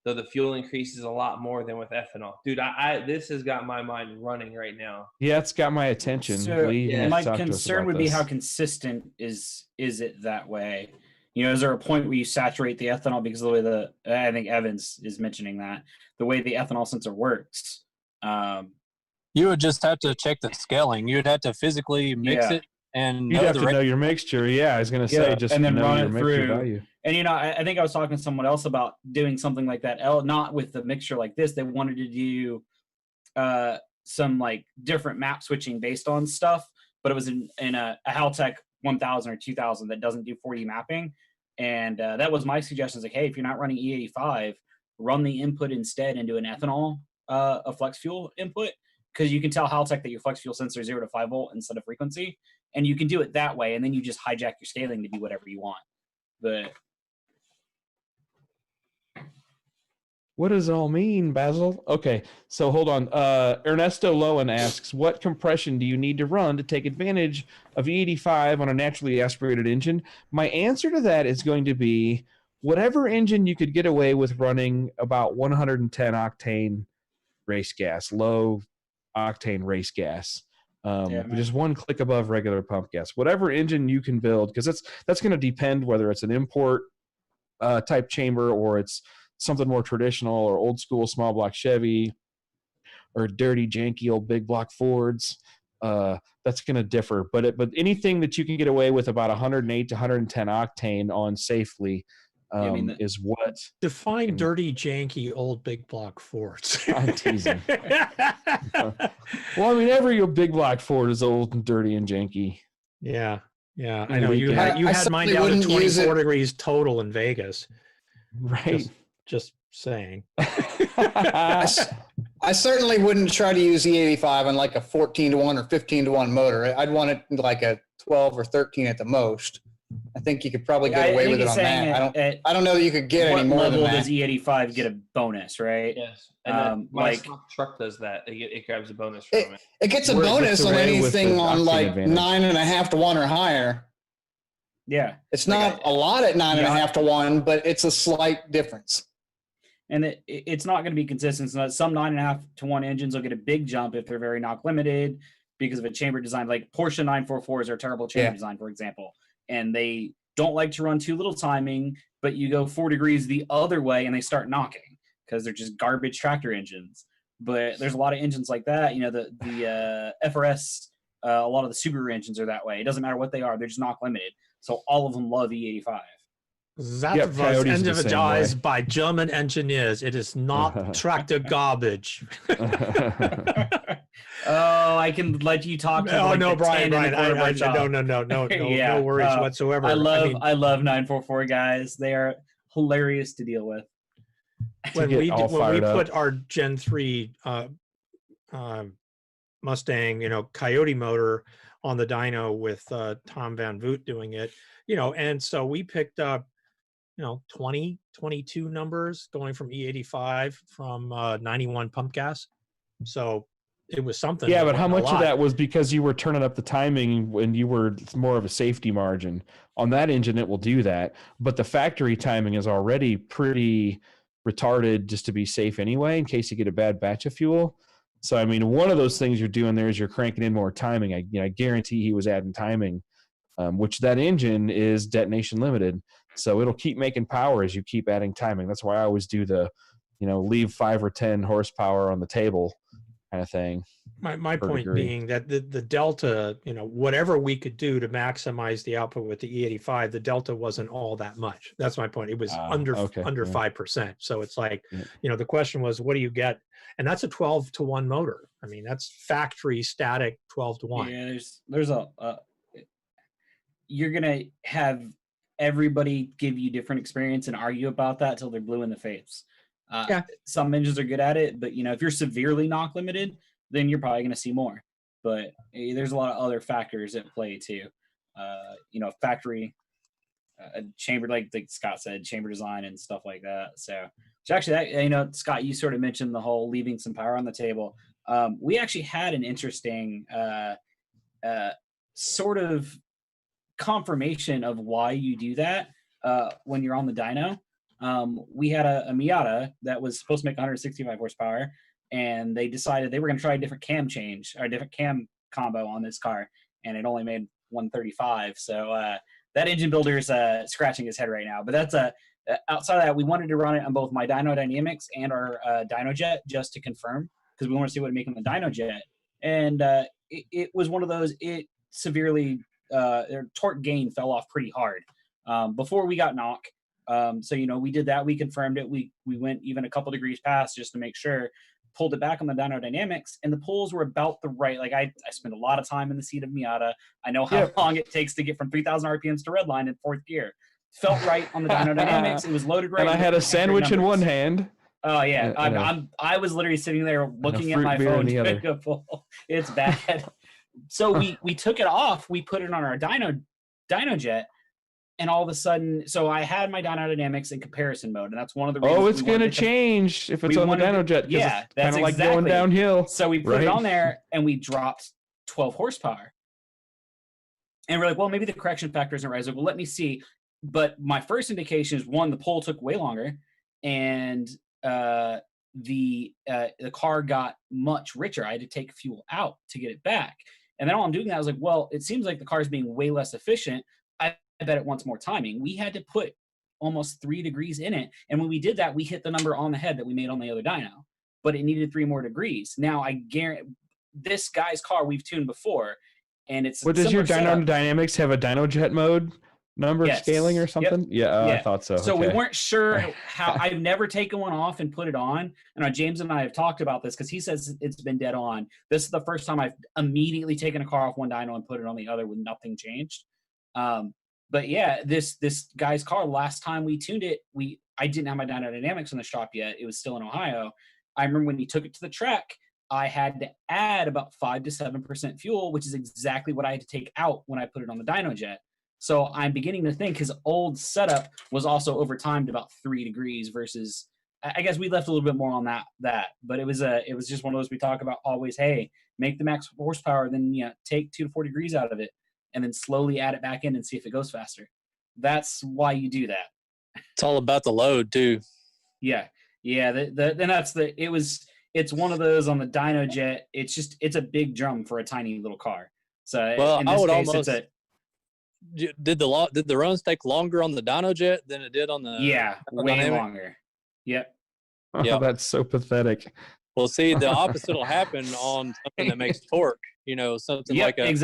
though the fuel increases a lot more than with ethanol. Dude, this has got my mind running right now. Yeah, it's got my attention. So, my concern would be how consistent is it that way? Is there a point where you saturate the ethanol, because of the way I think Evans is mentioning that the way the ethanol sensor works. You would just have to check the scaling. You'd have to physically mix it. And you'd have to know your mixture. Yeah, I was going to say, just and then know run your it mixture through. Value. And I think I was talking to someone else about doing something like that. Not with the mixture like this. They wanted to do some like different map switching based on stuff, but it was in a Haltech 1000 or 2000 that doesn't do 4D mapping. And that was my suggestion. Like, hey, if you're not running E85, run the input instead into an ethanol, a flex fuel input, because you can tell Haltech that your flex fuel sensor is 0 to 5 volt instead of frequency. And you can do it that way, and then you just hijack your scaling to be whatever you want. But what does it all mean, Basil? Okay, so hold on. Ernesto Lowen asks, what compression do you need to run to take advantage of E85 on a naturally aspirated engine? My answer to that is going to be whatever engine you could get away with running about 110 octane race gas, low octane race gas. Just one click above regular pump gas. Whatever engine you can build, because that's going to depend whether it's an import type chamber or it's something more traditional or old school small block Chevy or dirty janky old big block Fords. That's going to differ. But anything that you can get away with about 108 to 110 octane on safely is what define dirty janky old big block Fords. I'm teasing. Well, every big block Ford is old and dirty and janky. Yeah, I know you had mine down to 24 degrees total in Vegas. Right. Just saying. I certainly wouldn't try to use E85 on like a 14 to 1 or 15 to 1 motor. I'd want it like a 12 or 13 at the most. I think you could probably get away with it on that. I don't know that you could get any more than that. Does E85 get a bonus, right? Yes. And my truck does that. It grabs a bonus from it. It gets a bonus on anything on like 9.5 to 1 or higher. Yeah. It's not a lot at 9.5 to 1, but it's a slight difference. And it's not going to be consistent. So some 9.5 to 1 engines will get a big jump if they're very knock limited because of a chamber design. Like Porsche 944s are a terrible chamber design, for example. And they don't like to run too little timing, but you go 4 degrees the other way and they start knocking because they're just garbage tractor engines. But there's a lot of engines like that. The FRS, a lot of the Subaru engines are that way. It doesn't matter what they are. They're just knock limited. So all of them love E85. That was individualized by German engineers. It is not tractor garbage. Oh, I can let you talk. No, Brian. No worries whatsoever. I love 944 guys. They are hilarious to deal with. When we put our Gen 3 Mustang, Coyote motor on the dyno with Tom Van Voot doing it, and so we picked up 20, 22 numbers going from E85 from 91 pump gas. So it was something. Yeah, but how much of that was because you were turning up the timing when you were more of a safety margin? On that engine, it will do that. But the factory timing is already pretty retarded just to be safe anyway, in case you get a bad batch of fuel. So, I mean, one of those things you're doing there is you're cranking in more timing. I guarantee he was adding timing, which that engine is detonation limited. So it'll keep making power as you keep adding timing. That's why I always do the, leave 5 or 10 horsepower on the table kind of thing. My point being that the delta, whatever we could do to maximize the output with the E85, the delta wasn't all that much. That's my point. It was under 5%. So it's like, the question was, what do you get? And that's a 12-to-1 motor. I mean, that's factory static 12-to-1. Yeah, there's you're gonna have everybody give you different experience and argue about that till they're blue in the face. Some engines are good at it, but if you're severely knock limited, then you're probably going to see more. But there's a lot of other factors at play too. Factory chamber, like Scott said, chamber design and stuff like that. So, which actually, Scott, you sort of mentioned the whole leaving some power on the table. We actually had an interesting sort of confirmation of why you do that when you're on the dyno. We had a Miata that was supposed to make 165 horsepower, and they decided they were going to try a different cam change or a different cam combo on this car, and it only made 135. So that engine builder is scratching his head right now. But that's outside of that, we wanted to run it on both my Dyno Dynamics and our Dynojet just to confirm, because we want to see what it make on the Dynojet. And it was one of those, it severely, their torque gain fell off pretty hard before we got knock. So, we did that. We confirmed it. We went even a couple degrees past just to make sure, pulled it back on the Dyno Dynamics, and the pulls were about the right. Like I spent a lot of time in the seat of Miata. I know how long it takes to get from 3,000 RPMs to redline in fourth gear. Felt right on the Dyno Dynamics. It was loaded right. And I had a sandwich in one hand. Oh yeah. I was literally sitting there looking at my phone trying to pull. It's bad. So we took it off. We put it on our Dynojet. And all of a sudden, so I had my Dyno Dynamics in comparison mode, and that's one of the reasons. Oh, it's going to change if it's on the Dynojet. Yeah, it's kind of like going downhill. So we put it on there, and we dropped 12 horsepower. And we're like, well, maybe the correction factor isn't right. I was like, well, let me see. But my first indication is, one, the pull took way longer, and the car got much richer. I had to take fuel out to get it back. And then while I'm doing that, I was like, well, it seems like the car is being way less efficient. I bet it wants more timing. We had to put almost 3 degrees in it. And when we did that, we hit the number on the head that we made on the other dyno, but it needed 3 more degrees. Now I guarantee this guy's car we've tuned before, and it's. What does your Dyno Dynamics have, a Dynojet mode number scaling or something? Yep. Yeah, I thought so. So we weren't sure how. I've never taken one off and put it on. And James and I have talked about this because he says it's been dead on. This is the first time I've immediately taken a car off one dyno and put it on the other with nothing changed. But yeah, this guy's car, last time we tuned it, I didn't have my Dyno Dynamics in the shop yet. It was still in Ohio. I remember when he took it to the track, I had to add about 5 to 7% fuel, which is exactly what I had to take out when I put it on the Dynojet. So I'm beginning to think his old setup was also overtimed about 3 degrees versus, I guess we left a little bit more on that. But it was just one of those we talk about always, hey, make the max horsepower, then take 2 to 4 degrees out of it, and then slowly add it back in and see if it goes faster. That's why you do that. It's all about the load too. Yeah. It's one of those on the Dynojet. It's a big drum for a tiny little car. So well, I would almost. Did the runs take longer on the Dynojet than it did on the? Yeah, way longer. Yep. Oh, that's so pathetic. Well, see, the opposite will happen on something that makes torque. Something like a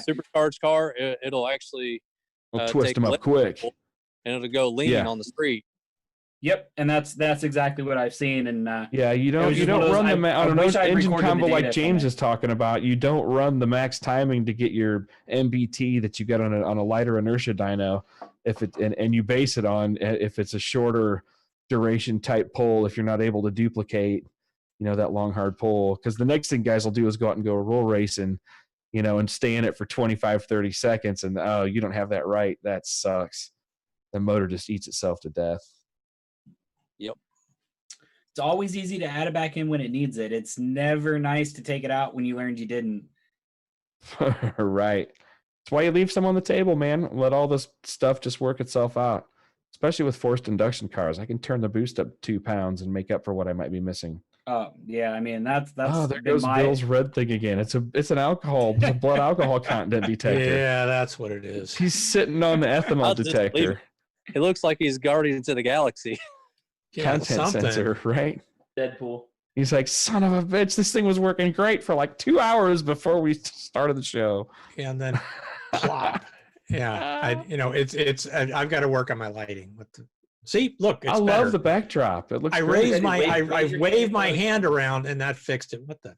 supercharged car. It'll actually twist them up quick, and it'll go lean on the street. Yep, and that's exactly what I've seen. And you don't run on an engine combo like James is talking about. You don't run the max timing to get your MBT that you get on a lighter inertia dyno, and you base it on if it's a shorter duration type pull. If you're not able to duplicate, that long hard pull, because the next thing guys will do is go out and go roll racing, and stay in it for 25, 30 seconds, and you don't have that right. That sucks. The motor just eats itself to death. Yep. It's always easy to add it back in when it needs it. It's never nice to take it out when you learned you didn't. Right. That's why you leave some on the table, man. Let all this stuff just work itself out. Especially with forced induction cars. I can turn the boost up 2 pounds and make up for what I might be missing. Yeah, I mean that's Oh, there been goes my Bill's red thing again. It's an alcohol, it's a blood alcohol content detector. Yeah, that's what it is. He's sitting on the I'll ethanol just leave detector. It looks like he's Guardians of the Galaxy. Yeah, Content something. sensor, right? Deadpool. He's like, son of a bitch, this thing was working great for like 2 hours before we started the show. Yeah, and then plop. Yeah, I've got to work on my lighting. See, look, it's I love better. the backdrop. It looks I great. raised my, I Raise your waved hand my up. hand around and that fixed it. What the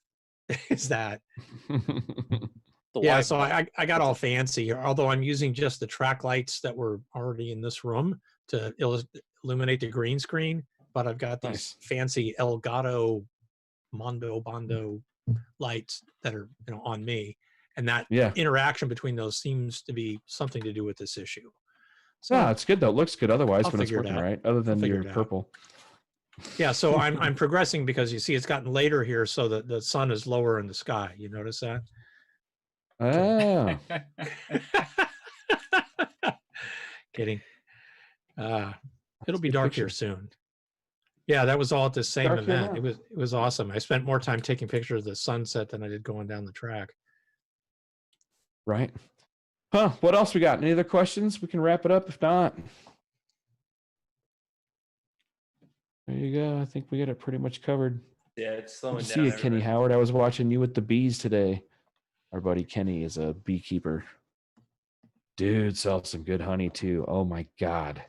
is that? The Yeah, white so one. I got all fancy here, although I'm using just the track lights that were already in this room to illuminate the green screen. But I've got these Nice. fancy Elgato Mondo Bondo lights that are on me, and that Yeah. interaction between those seems to be something to do with this issue. So No, it's good though. It looks good otherwise I'll when it's figure it working out. right. Other than figure your it out. purple. yeah, so I'm progressing because you see it's gotten later here, so the sun is lower in the sky. You notice that? Oh. Kidding. It'll be good dark picture. here soon. Yeah, that was all at the same Dark here event. now. It was awesome. I spent more time taking pictures of the sunset than I did going down the track. Right. Huh. What else we got? Any other questions? We can wrap it up if not. There you go. I think we got it pretty much covered. Yeah, it's Good slowing to down. see you, Kenny everybody. Howard. I was watching you with the bees today. Our buddy Kenny is a beekeeper. Dude, sells some good honey too. Oh my God.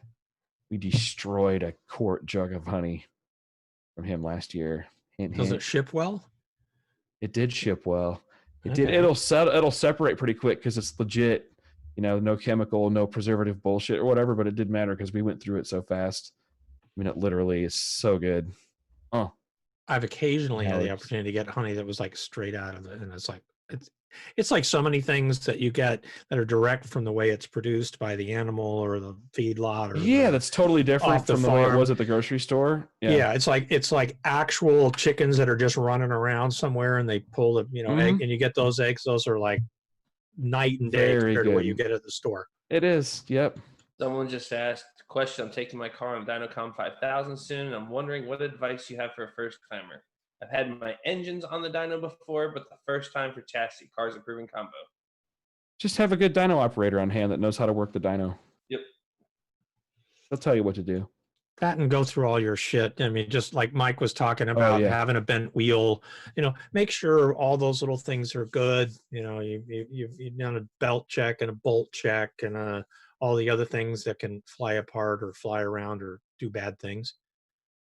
We destroyed a quart jug of honey from him last year. Hint, Does hint. it ship well? It did ship well. It did. Okay. It'll separate pretty quick because it's legit. No chemical, no preservative bullshit or whatever. But it didn't matter because we went through it so fast. I mean, it literally is so good. Oh, I've occasionally had the Alex. opportunity to get honey that was like straight out of it, and it's like so many things that you get that are direct from the way it's produced by the animal or the feedlot. Or yeah, that's totally different off the from the way it farm. was at the grocery store. Yeah, it's like actual chickens that are just running around somewhere, and they pull the egg, and you get those eggs. Those are like night and day Very compared to what good. you get at the store. It is. Yep. Someone just asked a question. I'm taking my car on Dynocom 5000 soon, and I'm wondering what advice you have for a first timer. I've had my engines on the dyno before, but the first time for chassis. Car's a proven combo. Just have a good dyno operator on hand that knows how to work the dyno. Yep. They'll tell you what to do. That and go through all your shit. I mean, just like Mike was talking about yeah. having a bent wheel, make sure all those little things are good. You've done a belt check and a bolt check and all the other things that can fly apart or fly around or do bad things.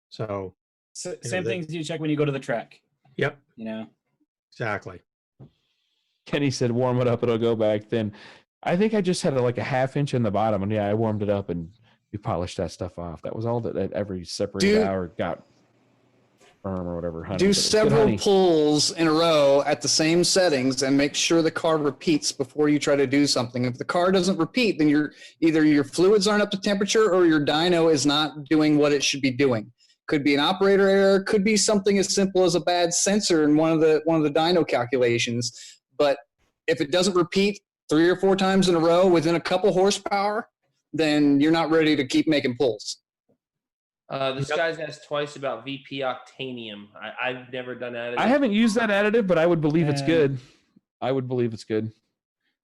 So Same things you check when you go to the track. Yep. Exactly. Kenny said, warm it up, it'll go back thin. I think I just had like a half inch in the bottom, and I warmed it up and we polished that stuff off. That was all that every separated hour got firm or whatever. Honey, do several pulls in a row at the same settings and make sure the car repeats before you try to do something. If the car doesn't repeat, then either your fluids aren't up to temperature or your dyno is not doing what it should be doing. Could be an operator error, could be something as simple as a bad sensor in one of the dyno calculations. But if it doesn't repeat 3 or 4 times in a row within a couple horsepower, then you're not ready to keep making pulls. This guy's asked twice about VP Octanium. I've never done that. I haven't used that additive, but I would believe it's good. I would believe it's good.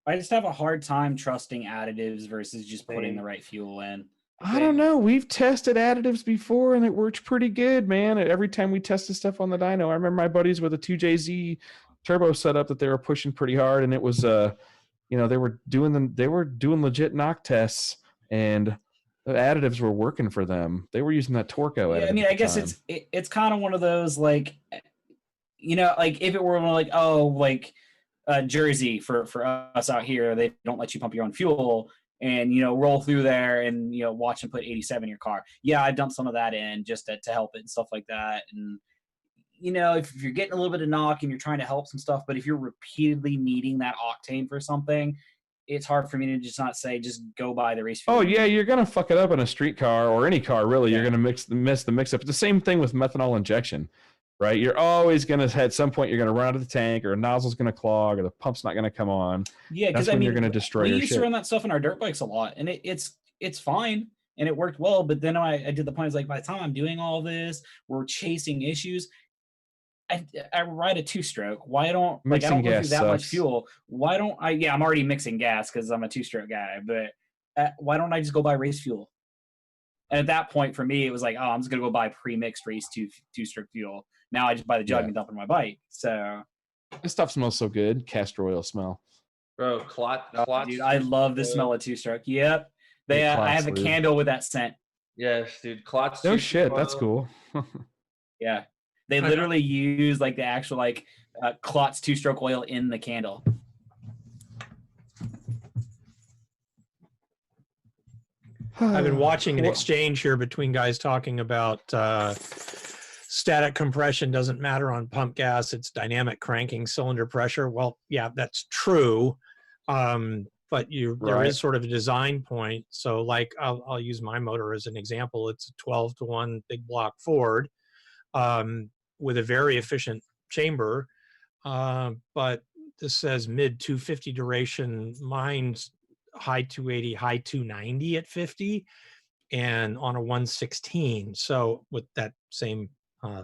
I just have a hard time trusting additives versus just putting the right fuel in. I don't know. We've tested additives before, and it works pretty good, man. Every time we tested stuff on the dyno, I remember my buddies with a 2JZ turbo setup that they were pushing pretty hard, and it was, they were doing legit knock tests, and the additives were working for them. They were using that Torco additive. Yeah, I mean, I guess it's kind of one of those like if it were like Jersey for us out here, they don't let you pump your own fuel. And, roll through there and, watch them put 87 in your car. Yeah, I dumped some of that in just to help it and stuff like that. And, if you're getting a little bit of knock and you're trying to help some stuff, but if you're repeatedly needing that octane for something, it's hard for me to just not say, just go buy the race fuel. Oh, yeah, you're going to fuck it up in a street car or any car, really. Yeah. You're going to miss the mix-up. It's the same thing with methanol injection, right? You're always going to, at some point, you're going to run out of the tank or a nozzle's going to clog or the pump's not going to come on. Yeah, because you're going to destroy your shit. We used to run that stuff in our dirt bikes a lot, and it's fine, and it worked well, but then I did the point, it's like, by the time I'm doing all this, we're chasing issues, I ride a 2-stroke. Why don't I Mixing don't go through gas that much sucks. fuel? Why don't I? Yeah, I'm already mixing gas because I'm a 2-stroke guy. But why don't I just go buy race fuel? And at that point, for me, it was like, oh, I'm just gonna go buy pre-mixed race 2-stroke fuel. Now I just buy the jug Yeah. and dump it in my bike. So, This stuff smells so good. Castor oil smell. Bro, clot. dude, I love the smell of 2-stroke. Yep, I have a dude. candle with that scent. Yes, dude. Clots. No 2-stroke shit, that's oil. cool. Yeah, they literally use like the actual Klotz 2-stroke oil in the candle. I've been watching an exchange here between guys talking about static compression doesn't matter on pump gas. It's dynamic cranking cylinder pressure. Well, yeah, that's true. But there is sort of a design point. So like I'll use my motor as an example. It's a 12-to-1 big block Ford with a very efficient chamber. But this says mid 250 duration. Mine's high 280, high 290 at 50, and on a 116. So with that same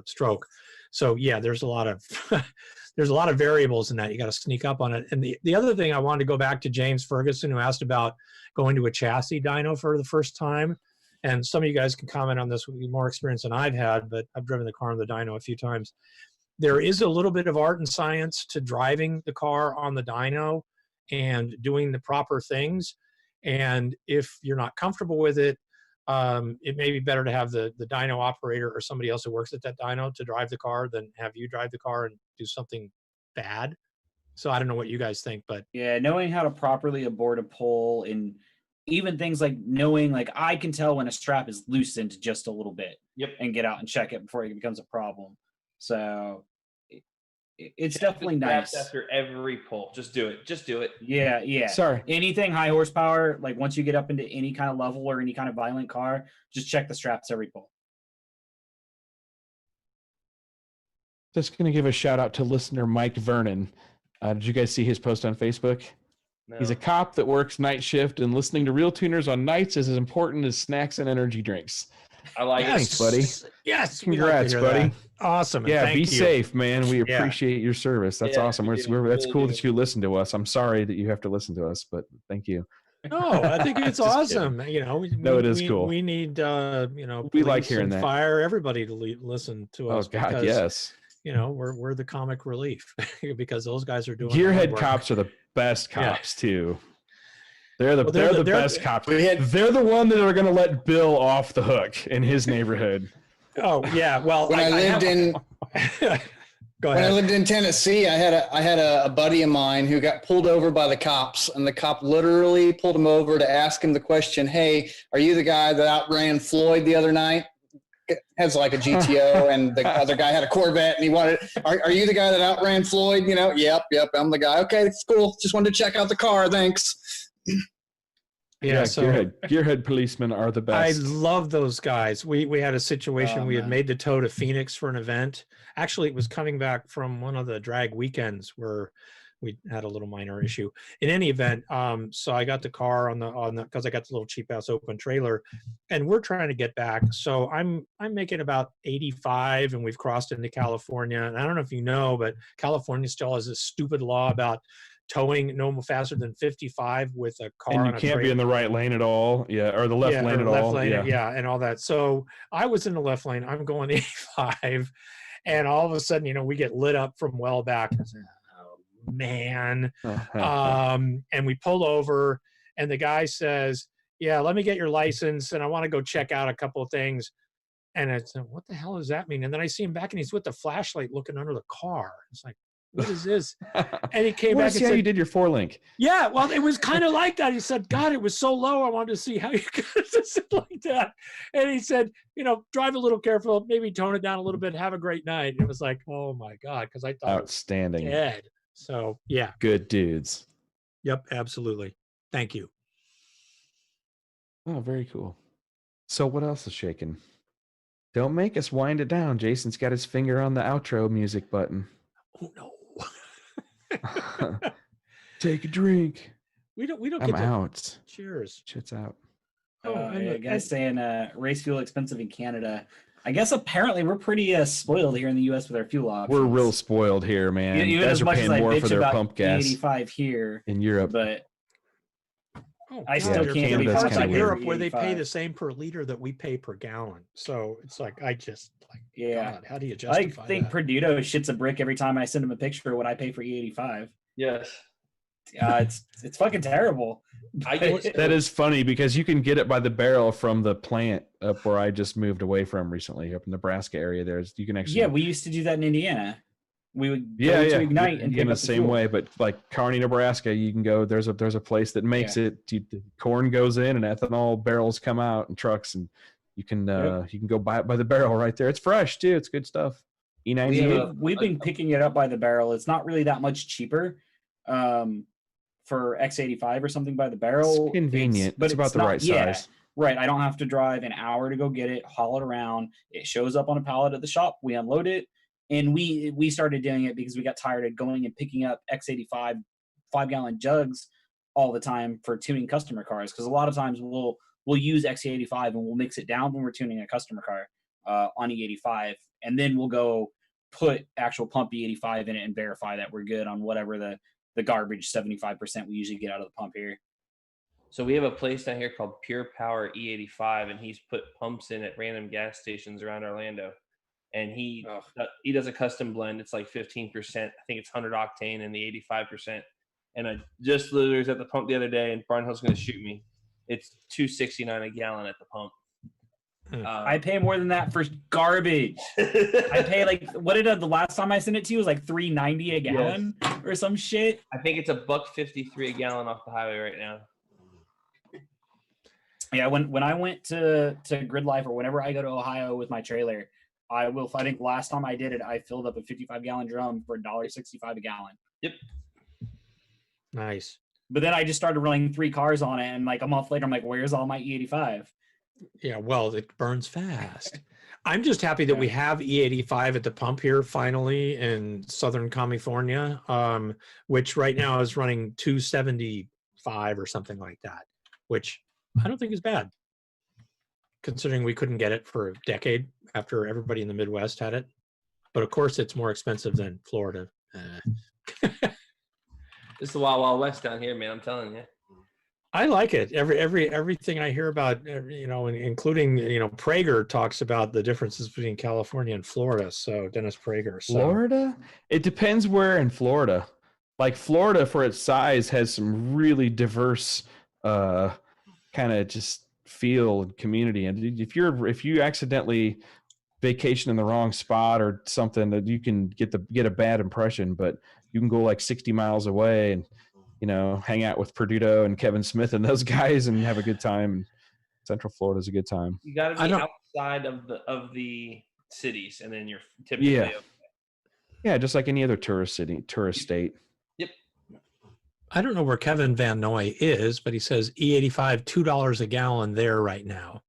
stroke. So yeah, there's a lot of variables in that. You got to sneak up on it. And the other thing I wanted to go back to James Ferguson, who asked about going to a chassis dyno for the first time. And some of you guys can comment on this with more experience than I've had, but I've driven the car on the dyno a few times. There is a little bit of art and science to driving the car on the dyno and doing the proper things. And if you're not comfortable with it, it may be better to have the dyno operator or somebody else who works at that dyno to drive the car than have you drive the car and do something bad. So I don't know what you guys think, but yeah, knowing how to properly abort a pole, and even things like knowing, like, I can tell when a strap is loosened just a little bit. Yep. And get out and check it before it becomes a problem. So it's definitely nice. After every pull, just do it. Just do it. Yeah. Sorry. Anything high horsepower, like once you get up into any kind of level or any kind of violent car, just check the straps every pull. Just going to give a shout out to listener Mike Vernon. Did you guys see his post on Facebook? No. He's a cop that works night shift, and listening to Real Tuners on nights is as important as snacks and energy drinks. I like Thanks, it. buddy. yes, Congrats, buddy. That. Awesome. Yeah, thank be you. safe, man. We appreciate your service. That's Yeah, awesome. we That's do. cool Really that you listen to us. I'm sorry that you have to listen to us, but thank you. No, I think it's Just awesome. kidding. You know, It is cool. We need, We like police hearing and that. fire, everybody to listen to Oh us. God, because, yes. You know, we're the comic relief because those guys are doing Gearhead hard work. cops are the best cops too. They're the Well, they're best cops. They're the one that are going to let Bill off the hook in his neighborhood. Oh yeah, well, When I lived in Tennessee, I had a buddy of mine who got pulled over by the cops, and the cop literally pulled him over to ask him the question, "Hey, are you the guy that outran Floyd the other night?" Has like a GTO, and the other guy had a Corvette, and he wanted, are you the guy that outran Floyd? You know, yep, I'm the guy. Okay, it's cool. Just wanted to check out the car. Thanks. Yeah, so Gearhead policemen are the I best. love those guys. We had a situation. Oh, we had man. made the tow to Phoenix for an event. Actually, it was coming back from one of the drag weekends where we had a little minor issue. In any event, so I got the car on the because I got the little cheap ass open trailer, and we're trying to get back. So I'm making about 85, and we've crossed into California. And I don't know if you know, but California still has this stupid law about towing no faster than 55 with a car. And you can't be in the right lane at all. Yeah, or the left lane at all. Yeah, and all that. So I was in the left lane. I'm going 85, and all of a sudden, we get lit up from well back. I said, oh man. And we pull over, and the guy says, "Yeah, let me get your license, and I want to go check out a couple of things." And I said, "What the hell does that mean?" And then I see him back, and he's with the flashlight looking under the car. It's like, what is this? And he came back and see how said, you did your 4-link. yeah, well, it was kind of like that. He said, God, it was so low. I wanted to see how you could sit like that. And he said, drive a little careful, maybe tone it down a little bit, have a great night. And it was like, oh my God, because I thought Outstanding. it was dead. So yeah. Good dudes. Yep, absolutely. Thank you. Oh, very cool. So what else is shaking? Don't make us wind it down. Jason's got his finger on the outro music button. Oh no. Take a drink. We don't I'm get to, out. cheers. Shit's out. Oh, Yeah, guys saying race fuel expensive in Canada. I guess apparently we're pretty spoiled here in the U.S. with our fuel options. We're real spoiled here, man. Even Guys as are much as paying I more bitch for their about pump gas E85 here in Europe. but Oh, I God, still there are can't Canada's be parts kinda of weird. Europe where they pay E85. the same per liter that we pay per gallon. So it's like I just like, Yeah. God, how do you I justify think that? Perduto shits a brick every time I send him a picture of what I pay for E85. Yes. It's fucking terrible. I get That is funny because you can get it by the barrel from the plant up where I just moved away from recently, up in the Nebraska area. You can actually. Yeah, we used to do that in Indiana. We would go Yeah, to yeah. Ignite and pick in the up the same fuel. way, but like Kearney, Nebraska, you can go. There's a place that makes it. The corn goes in and ethanol barrels come out in trucks, and you can go buy it by the barrel right there. It's fresh too. It's good stuff. E90. We've been picking it up by the barrel. It's not really that much cheaper for X85 or something by the barrel. It's convenient. But it's about the right size. Right. I don't have to drive an hour to go get it, haul it around. It shows up on a pallet at the shop. We unload it. And we started doing it because we got tired of going and picking up X85 5-gallon jugs all the time for tuning customer cars. Because a lot of times we'll use X85 and we'll mix it down when we're tuning a customer car on E85. And then we'll go put actual pump E85 in it and verify that we're good on whatever the garbage 75% we usually get out of the pump here. So we have a place down here called Pure Power E85, and he's put pumps in at random gas stations around Orlando. And he does a custom blend. It's like 15%. I think it's 100 octane and the 85%. And I just literally was at the pump the other day, and Barnhill's going to shoot me. It's $2.69 a gallon at the pump. I pay more than that for garbage. I pay like what did the last time I sent it to you was like $3.90 a gallon or some shit. I think it's $1.53 a gallon off the highway right now. Yeah, when I went to Grid Life or whenever I go to Ohio with my trailer, I think last time I did it, I filled up a 55-gallon drum for $1.65 a gallon. Yep. Nice. But then I just started running 3 cars on it, and like a month later, I'm like, where's all my E85? Yeah, well, it burns fast. I'm just happy that we have E85 at the pump here finally in Southern California, which right now is running 275 or something like that, which I don't think is bad, considering we couldn't get it for a decade after everybody in the Midwest had it. But of course, it's more expensive than Florida. It's the Wild Wild West down here, man. I'm telling you. I like it. Everything I hear about, including Prager talks about the differences between California and Florida. So Dennis Prager. So. Florida? It depends where in Florida. Like Florida, for its size, has some really diverse kind of just feel and community. And if you accidentally vacation in the wrong spot or something, that you can get a bad impression. But you can go like 60 miles away and hang out with Perduto and Kevin Smith and those guys and have a good time. Central Florida is a good time. You got to be outside of the cities, and then you're typically okay. Yeah, just like any other tourist state. Yep. I don't know where Kevin Van Noy is, but he says E85 $2 a gallon there right now.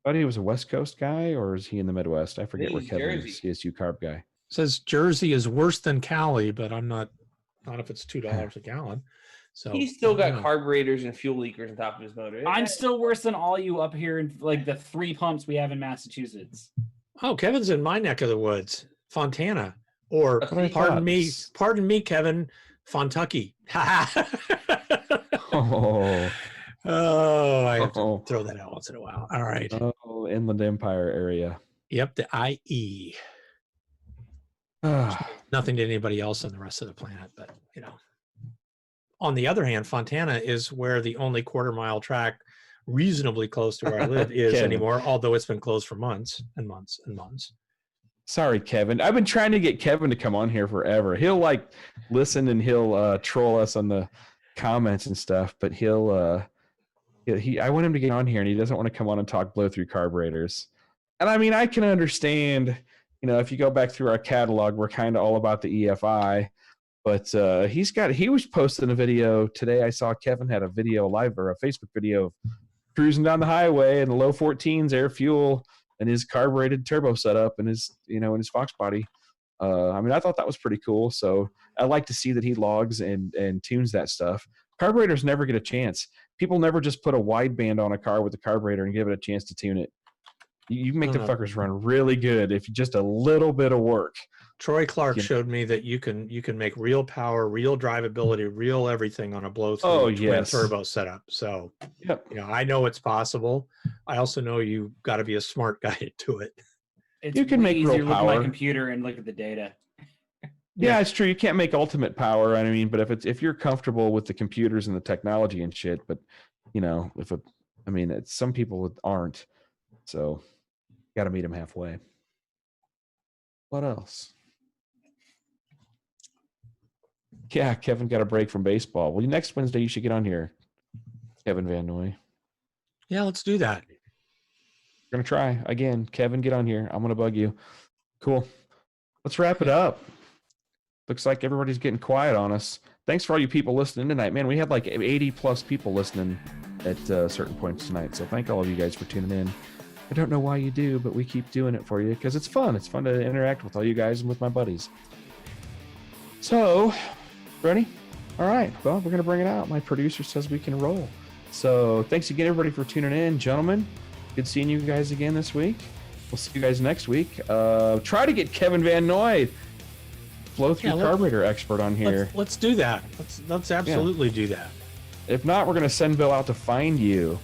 I thought he was a West Coast guy, or is he in the Midwest? I forget where Kevin Jersey. is. CSU carb guy. Says Jersey is worse than Cali, but I'm not if it's $2 a gallon. So he's still got carburetors and fuel leakers on top of his motor. I'm still worse than all you up here in like the 3 pumps we have in Massachusetts. Oh, Kevin's in my neck of the woods, Fontana, or pardon me, Kevin, Fontucky. I have to throw that out once in a while. All right. Oh, Inland Empire area. Yep, the IE. Nothing to anybody else on the rest of the planet, but on the other hand, Fontana is where the only quarter-mile track reasonably close to where I live is anymore, although it's been closed for months and months and months. Sorry, Kevin. I've been trying to get Kevin to come on here forever. He'll listen and he'll troll us on the comments and stuff, but I want him to get on here and he doesn't want to come on and talk blow through carburetors. And I mean, I can understand, if you go back through our catalog, we're kind of all about the EFI, but he was posting a video today. I saw Kevin had a video live or a Facebook video of cruising down the highway in the low 14s air fuel and his carbureted turbo setup and his, in his Fox body. I thought that was pretty cool. So I like to see that he logs and tunes that stuff. Carburetors never get a chance. People never just put a wideband on a car with a carburetor and give it a chance to tune it. You can make the fuckers run really good if just a little bit of work. Troy Clark showed me that you can make real power, real drivability, real everything on a blow-through twin turbo setup. So, I know it's possible. I also know you got to be a smart guy to do it. It's you can make real look at power. my computer and look at the data. Yeah, it's true. You can't make ultimate power. I mean, but if you're comfortable with the computers and the technology and shit, but some people aren't. So, got to meet them halfway. What else? Yeah, Kevin got a break from baseball. Well, next Wednesday you should get on here, Kevin Van Noy. Yeah, let's do that. We're going to try. Again, Kevin, get on here. I'm going to bug you. Cool. Let's wrap it up. Looks like everybody's getting quiet on us. Thanks for all you people listening tonight. Man, we had like 80 plus people listening at certain points tonight. So thank all of you guys for tuning in. I don't know why you do, but we keep doing it for you because it's fun. It's fun to interact with all you guys and with my buddies. So, ready? All right. Well, we're going to bring it out. My producer says we can roll. So thanks again, everybody, for tuning in. Gentlemen, good seeing you guys again this week. We'll see you guys next week. Try to get Kevin Van Noy, flow-through carburetor expert, on here. Let's do that. Let's absolutely do that. If not, we're going to send Bill out to find you.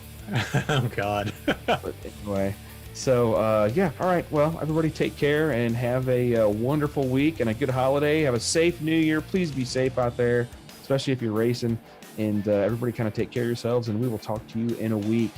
Oh, God. But anyway, so, all right. Well, everybody take care and have a wonderful week and a good holiday. Have a safe New Year. Please be safe out there, especially if you're racing. And everybody kind of take care of yourselves, and we will talk to you in a week.